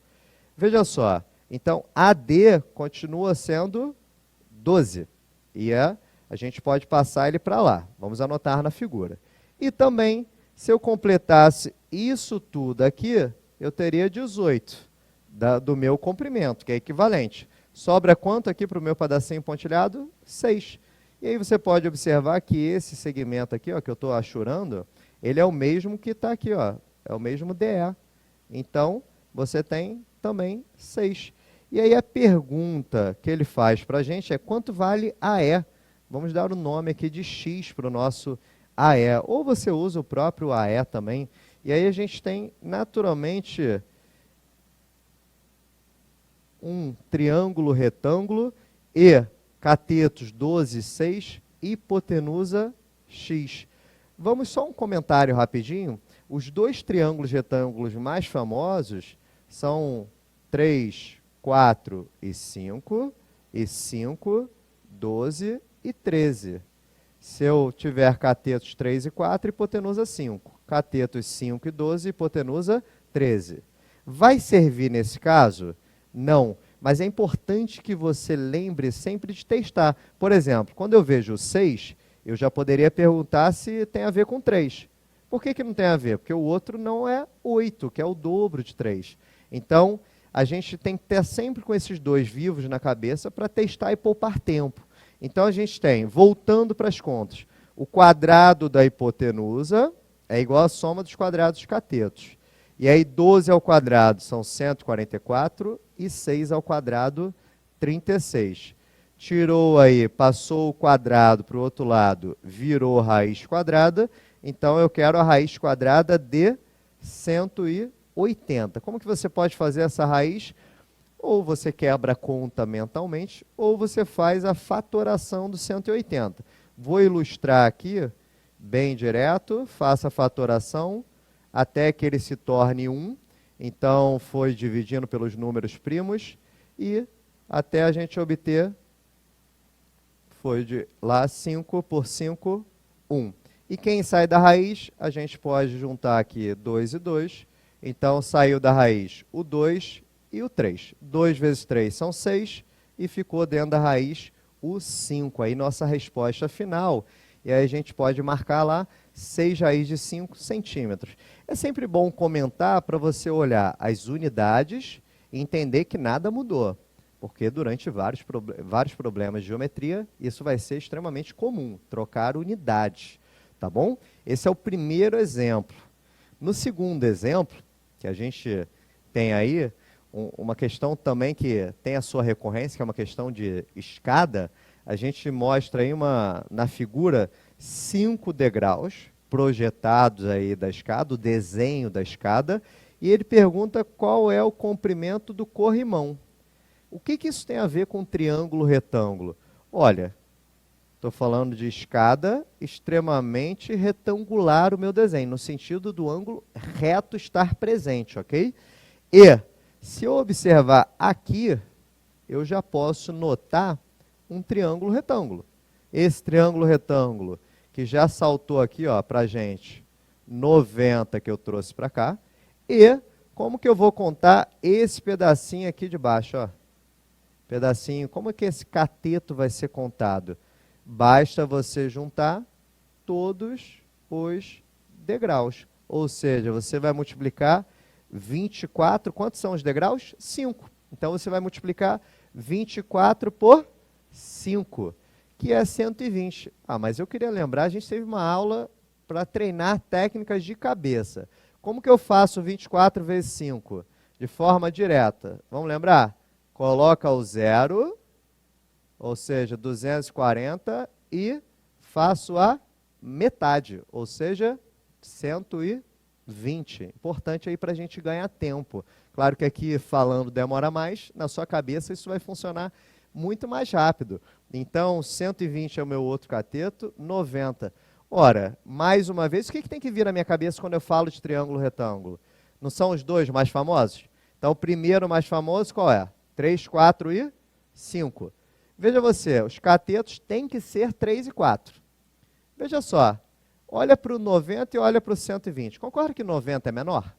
Veja só, então AD continua sendo 12. E a gente pode passar ele para lá. Vamos anotar na figura. E também, se eu completasse isso tudo aqui, eu teria 18 do meu comprimento, que é equivalente. Sobra quanto aqui para o meu pedacinho pontilhado? 6. E aí você pode observar que esse segmento aqui, ó, que eu estou achurando, ele é o mesmo que está aqui, ó, é o mesmo DE. Então, você tem também 6. E aí a pergunta que ele faz para a gente é quanto vale AE? Vamos dar o nome aqui de X para o nosso AE. Ou você usa o próprio AE também. E aí a gente tem, naturalmente, um triângulo retângulo e catetos 12, 6, hipotenusa X. Vamos só um comentário rapidinho. Os dois triângulos retângulos mais famosos são 3, 4 e 5, 12 e 13. Se eu tiver catetos 3 e 4, hipotenusa 5. Catetos 5 e 12, hipotenusa 13. Vai servir nesse caso? Não. Mas é importante que você lembre sempre de testar. Por exemplo, quando eu vejo 6, eu já poderia perguntar se tem a ver com 3. Por que não tem a ver? Porque o outro não é 8, que é o dobro de 3. Então, a gente tem que ter sempre com esses dois vivos na cabeça para testar e poupar tempo. Então, a gente tem, voltando para as contas, o quadrado da hipotenusa é igual à soma dos quadrados dos catetos. E aí, 12 ao quadrado são 144 e 6 ao quadrado, 36. Tirou aí, passou o quadrado para o outro lado, virou raiz quadrada. Então, eu quero a raiz quadrada de 180. Como que você pode fazer essa raiz? Ou você quebra a conta mentalmente, ou você faz a fatoração do 180. Vou ilustrar aqui, bem direto, faça a fatoração até que ele se torne 1. Então, foi dividindo pelos números primos e até a gente obter, foi de lá 5 por 5, 1. E quem sai da raiz, a gente pode juntar aqui 2 e 2. Então, saiu da raiz o 2 e o 3. 2 vezes 3 são 6 e ficou dentro da raiz o 5. Aí, nossa resposta final. E aí a gente pode marcar lá 6 raiz de 5 centímetros. É sempre bom comentar para você olhar as unidades e entender que nada mudou. Porque durante vários problemas de geometria, isso vai ser extremamente comum, trocar unidades. Tá bom? Esse é o primeiro exemplo. No segundo exemplo, que a gente tem aí, uma questão também que tem a sua recorrência, que é uma questão de escada, a gente mostra aí na figura 5 degraus projetados aí da escada, o desenho da escada, e ele pergunta qual é o comprimento do corrimão. O que isso tem a ver com triângulo retângulo? Olha, estou falando de escada extremamente retangular o meu desenho, no sentido do ângulo reto estar presente, ok? E, se eu observar aqui, eu já posso notar um triângulo retângulo. Esse triângulo retângulo, que já saltou aqui para a gente, 90 que eu trouxe para cá. E como que eu vou contar esse pedacinho aqui de baixo? Pedacinho, como é que esse cateto vai ser contado? Basta você juntar todos os degraus. Ou seja, você vai multiplicar 24, quantos são os degraus? 5. Então, você vai multiplicar 24 por 5, que é 120. Ah, mas eu queria lembrar, a gente teve uma aula para treinar técnicas de cabeça. Como que eu faço 24 vezes 5? De forma direta. Vamos lembrar? Coloca o zero, ou seja, 240, e faço a metade, ou seja, 120. Importante aí para a gente ganhar tempo. Claro que aqui falando demora mais, na sua cabeça isso vai funcionar muito mais rápido. Então, 120 é o meu outro cateto, 90. Ora, mais uma vez, o que tem que vir na minha cabeça quando eu falo de triângulo retângulo? Não são os dois mais famosos? Então, o primeiro mais famoso qual é? 3, 4 e 5. Veja você, os catetos têm que ser 3 e 4. Veja só, olha para o 90 e olha para o 120. Concorda que 90 é menor?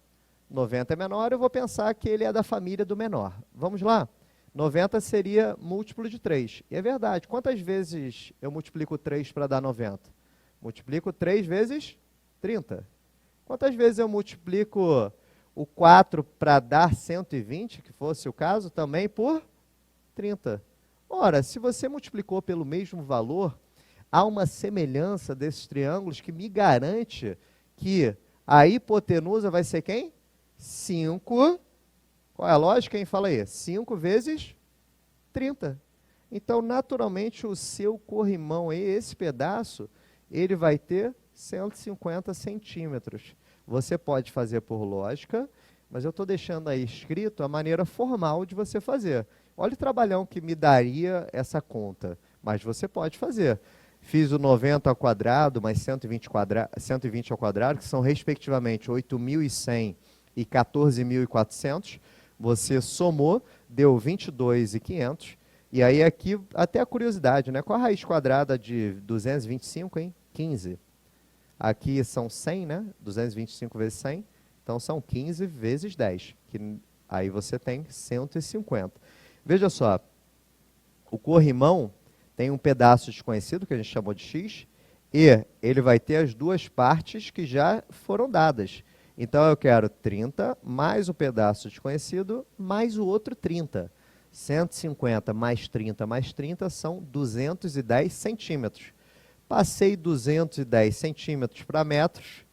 90 é menor, eu vou pensar que ele é da família do menor. Vamos lá? 90 seria múltiplo de 3. E é verdade, quantas vezes eu multiplico 3 para dar 90? Multiplico 3 vezes 30. Quantas vezes eu multiplico o 4 para dar 120, que fosse o caso, também por 30? Ora, se você multiplicou pelo mesmo valor, há uma semelhança desses triângulos que me garante que a hipotenusa vai ser quem? 5. Qual é a lógica? Quem fala aí? 5 vezes 30. Então, naturalmente, o seu corrimão aí, esse pedaço, ele vai ter 150 centímetros. Você pode fazer por lógica, mas eu estou deixando aí escrito a maneira formal de você fazer. Olha o trabalhão que me daria essa conta, mas você pode fazer. Fiz o 90 ao quadrado, mais 120 ao quadrado, que são respectivamente 8.100 e 14.400. Você somou, deu 22.500. E aí aqui, até a curiosidade, né? Qual a raiz quadrada de 225, hein? 15. Aqui são 100, né? 225 vezes 100. Então, são 15 vezes 10. Que aí você tem 150. Veja só, o corrimão tem um pedaço desconhecido, que a gente chamou de x, e ele vai ter as duas partes que já foram dadas. Então, eu quero 30 mais o pedaço desconhecido, mais o outro 30. 150 mais 30 são 210 centímetros. Passei 210 centímetros para metros,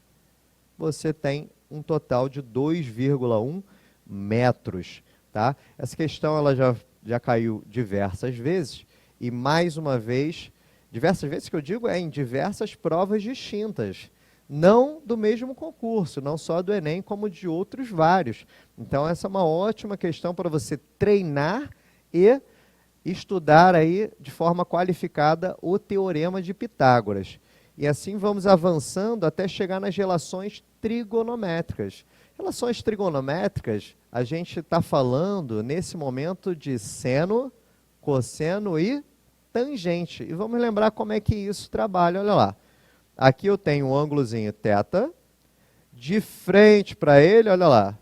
você tem um total de 2,1 metros. Tá? Essa questão ela já caiu diversas vezes, e mais uma vez, diversas vezes que eu digo é em diversas provas distintas. Não do mesmo concurso, não só do Enem, como de outros vários. Então, essa é uma ótima questão para você treinar e estudar aí de forma qualificada o Teorema de Pitágoras. E assim vamos avançando até chegar nas relações trigonométricas. Relações trigonométricas, a gente está falando nesse momento de seno, cosseno e tangente. E vamos lembrar como é que isso trabalha, olha lá. Aqui eu tenho um ângulozinho θ, de frente para ele, olha lá,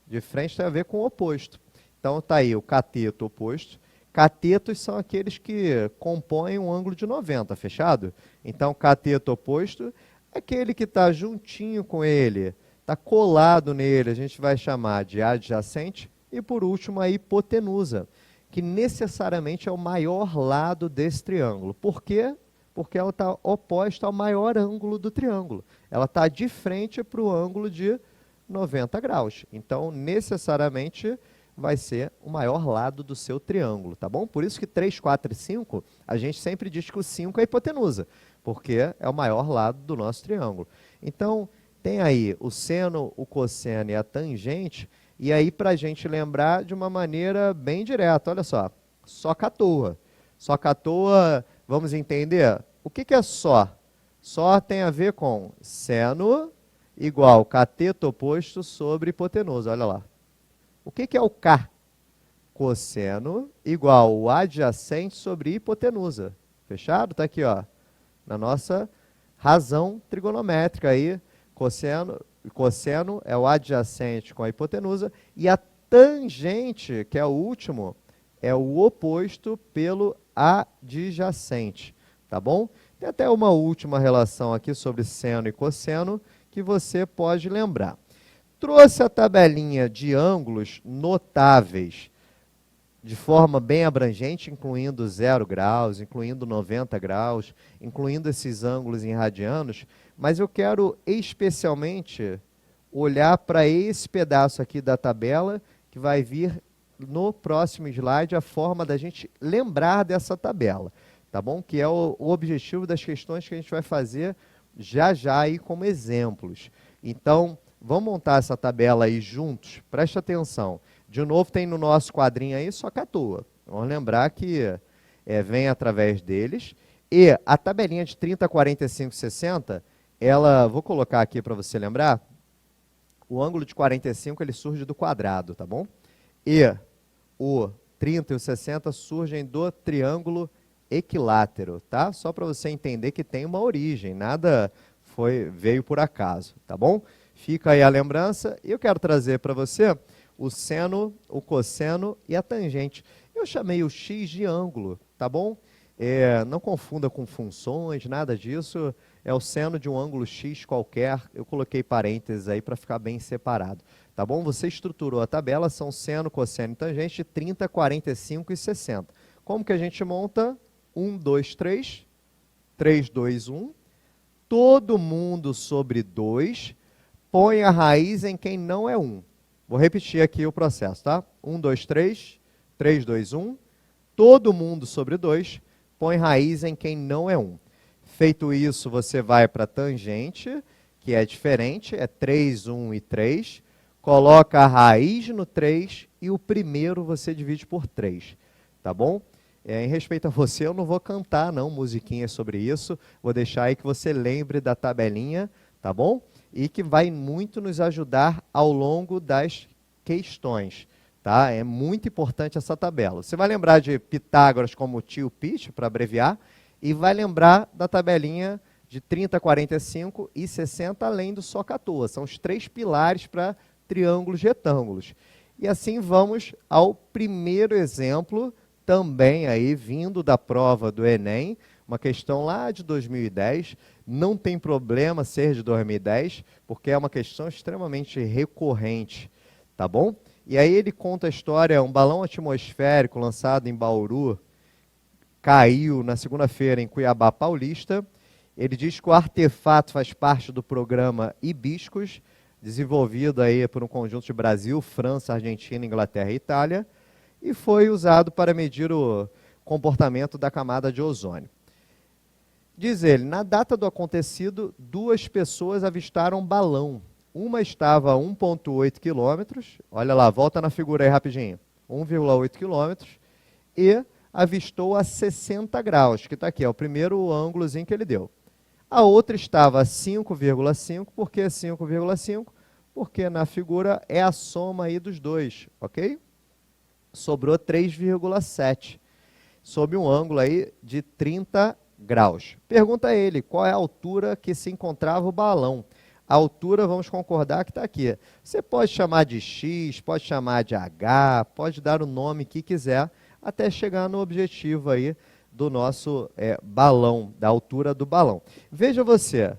de frente tem a ver com o oposto. Então está aí o cateto oposto. Catetos são aqueles que compõem um ângulo de 90, fechado? Então, cateto oposto é aquele que está juntinho com ele, está colado nele, a gente vai chamar de adjacente. E por último, a hipotenusa, que necessariamente é o maior lado desse triângulo. Por quê? Porque ela está oposta ao maior ângulo do triângulo. Ela está de frente para o ângulo de 90 graus. Então, necessariamente, vai ser o maior lado do seu triângulo, tá bom? Por isso que 3, 4 e 5, a gente sempre diz que o 5 é a hipotenusa, porque é o maior lado do nosso triângulo. Então, tem aí o seno, o cosseno e a tangente, e aí para a gente lembrar de uma maneira bem direta, olha só, só que à toa. Só que à toa, vamos entender? O que é só? Só tem a ver com seno igual cateto oposto sobre hipotenusa, olha lá. O que é o K? Cosseno igual o adjacente sobre hipotenusa. Fechado? Está aqui, ó, na nossa razão trigonométrica aí. Cosseno é o adjacente com a hipotenusa, e a tangente, que é o último, é o oposto pelo adjacente. Tá bom? Tem até uma última relação aqui sobre seno e cosseno, que você pode lembrar. Trouxe a tabelinha de ângulos notáveis de forma bem abrangente, incluindo 0 graus, incluindo 90 graus, incluindo esses ângulos em radianos, mas eu quero especialmente olhar para esse pedaço aqui da tabela, que vai vir no próximo slide, a forma da gente lembrar dessa tabela, tá bom? Que é o objetivo das questões que a gente vai fazer já aí como exemplos. Então, vamos montar essa tabela aí juntos, preste atenção. De novo, tem no nosso quadrinho aí, só que à toa. Vamos lembrar que vem através deles. E a tabelinha de 30, 45, 60, ela, vou colocar aqui para você lembrar, o ângulo de 45 ele surge do quadrado, tá bom? E o 30 e o 60 surgem do triângulo equilátero, tá? Só para você entender que tem uma origem, nada veio por acaso, tá bom? Fica aí a lembrança. E eu quero trazer para você o seno, o cosseno e a tangente. Eu chamei o x de ângulo, tá bom? Não confunda com funções, nada disso. É o seno de um ângulo x qualquer. Eu coloquei parênteses aí para ficar bem separado, tá bom? Você estruturou a tabela, são seno, cosseno e tangente de 30, 45 e 60. Como que a gente monta? 1, 2, 3, 3, 2, 1. Todo mundo sobre 2, põe a raiz em quem não é 1. Vou repetir aqui o processo, tá? 1, 2, 3, 3, 2, 1. Todo mundo sobre 2, põe raiz em quem não é 1. Feito isso, você vai para a tangente, que é diferente, é 3, 1 e 3. Coloca a raiz no 3 e o primeiro você divide por 3, tá bom? Em respeito a você, eu não vou cantar, não, musiquinha sobre isso. Vou deixar aí que você lembre da tabelinha, tá bom? E que vai muito nos ajudar ao longo das questões, tá? É muito importante essa tabela. Você vai lembrar de Pitágoras como tio Pit, para abreviar, e vai lembrar da tabelinha de 30, 45 e 60, além do SOHCAHTOA. São os 3 pilares para triângulos retângulos. E assim vamos ao primeiro exemplo, também aí vindo da prova do Enem, uma questão lá de 2010, não tem problema ser de 2010, porque é uma questão extremamente recorrente, tá bom? E aí ele conta a história, um balão atmosférico lançado em Bauru, caiu na segunda-feira em Cuiabá Paulista. Ele diz que o artefato faz parte do programa Hibiscus, desenvolvido aí por um conjunto de Brasil, França, Argentina, Inglaterra e Itália, e foi usado para medir o comportamento da camada de ozônio. Diz ele, na data do acontecido, 2 pessoas avistaram um balão. Uma estava a 1,8 quilômetros, olha lá, volta na figura aí rapidinho, 1,8 quilômetros, e avistou a 60 graus, que está aqui, é o primeiro ângulozinho que ele deu. A outra estava a 5,5, por que 5,5? Porque na figura é a soma aí dos dois, ok? Sobrou 3,7, sob um ângulo aí de 30 graus. Pergunta a ele, qual é a altura que se encontrava o balão? A altura, vamos concordar que está aqui. Você pode chamar de X, pode chamar de H, pode dar o nome que quiser, até chegar no objetivo aí do nosso balão, da altura do balão. Veja você,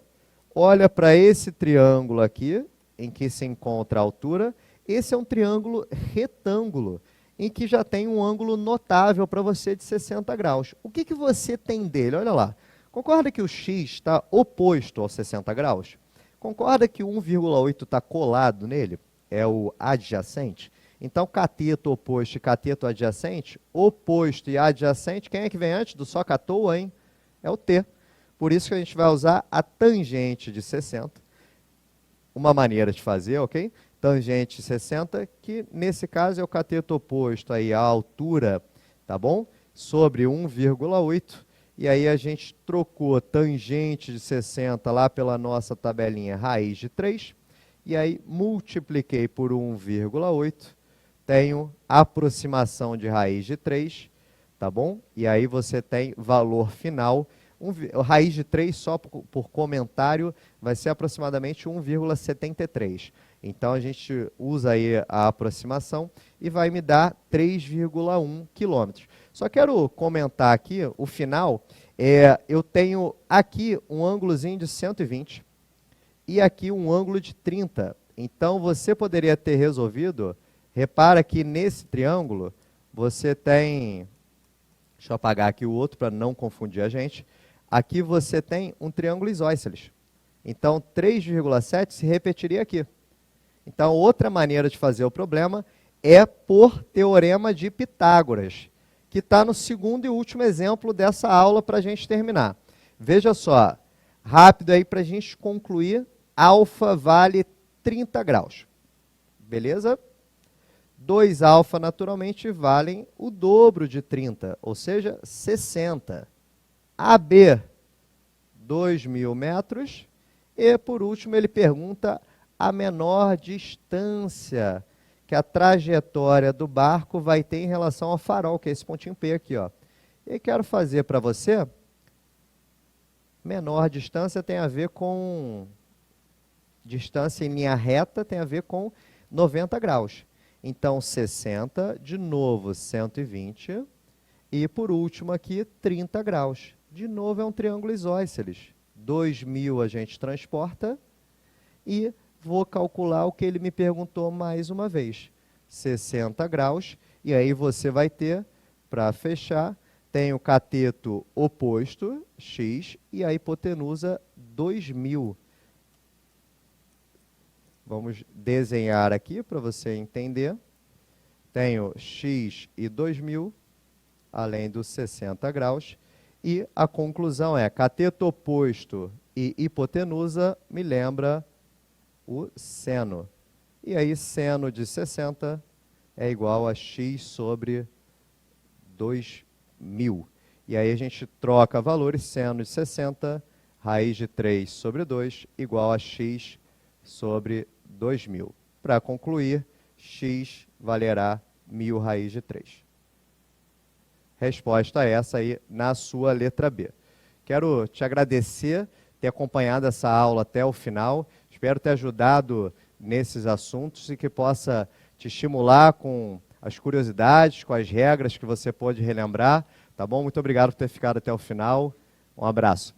olha para esse triângulo aqui, em que se encontra a altura. Esse é um triângulo retângulo, em que já tem um ângulo notável para você de 60 graus. O que você tem dele? Olha lá. Concorda que o X está oposto aos 60 graus? Concorda que o 1,8 está colado nele? É o adjacente? Então, cateto oposto e cateto adjacente, oposto e adjacente, quem é que vem antes do SOHCAHTOA, hein? É o T. Por isso que a gente vai usar a tangente de 60. Uma maneira de fazer, ok? Tangente 60, que nesse caso é o cateto oposto aí à altura, tá bom? Sobre 1,8. E aí a gente trocou tangente de 60 lá pela nossa tabelinha raiz de 3. E aí multipliquei por 1,8. Tenho aproximação de raiz de 3, tá bom? E aí você tem valor final. Raiz de 3, só por comentário, vai ser aproximadamente 1,73. Então, a gente usa aí a aproximação e vai me dar 3,1 quilômetros. Só quero comentar aqui, o final, eu tenho aqui um ângulozinho de 120 e aqui um ângulo de 30. Então, você poderia ter resolvido, repara que nesse triângulo, você tem, deixa eu apagar aqui o outro para não confundir a gente, aqui você tem um triângulo isósceles. Então, 3,7 se repetiria aqui. Então, outra maneira de fazer o problema é por teorema de Pitágoras, que está no segundo e último exemplo dessa aula para a gente terminar. Veja só, rápido aí para a gente concluir, alfa vale 30 graus. Beleza? 2α naturalmente valem o dobro de 30, ou seja, 60. AB, 2.000 metros. E, por último, ele pergunta a menor distância que a trajetória do barco vai ter em relação ao farol, que é esse pontinho P aqui, ó. E quero fazer para você, menor distância tem a ver com, distância em linha reta tem a ver com 90 graus. Então, 60, de novo 120, e por último aqui, 30 graus. De novo é um triângulo isósceles. 2.000 a gente transporta e vou calcular o que ele me perguntou mais uma vez. 60 graus, e aí você vai ter, para fechar, tem o cateto oposto, x, e a hipotenusa, 2.000. Vamos desenhar aqui para você entender. Tenho x e 2.000, além dos 60 graus. E a conclusão é, cateto oposto e hipotenusa me lembra o seno. E aí, seno de 60 é igual a x sobre 2.000. E aí a gente troca valores, seno de 60, raiz de 3 sobre 2, igual a x sobre 2.000. Para concluir, x valerá 1.000 raiz de 3. Resposta essa aí na sua letra B. Quero te agradecer ter acompanhado essa aula até o final. Espero ter ajudado nesses assuntos e que possa te estimular com as curiosidades, com as regras que você pode relembrar. Tá bom? Muito obrigado por ter ficado até o final. Um abraço.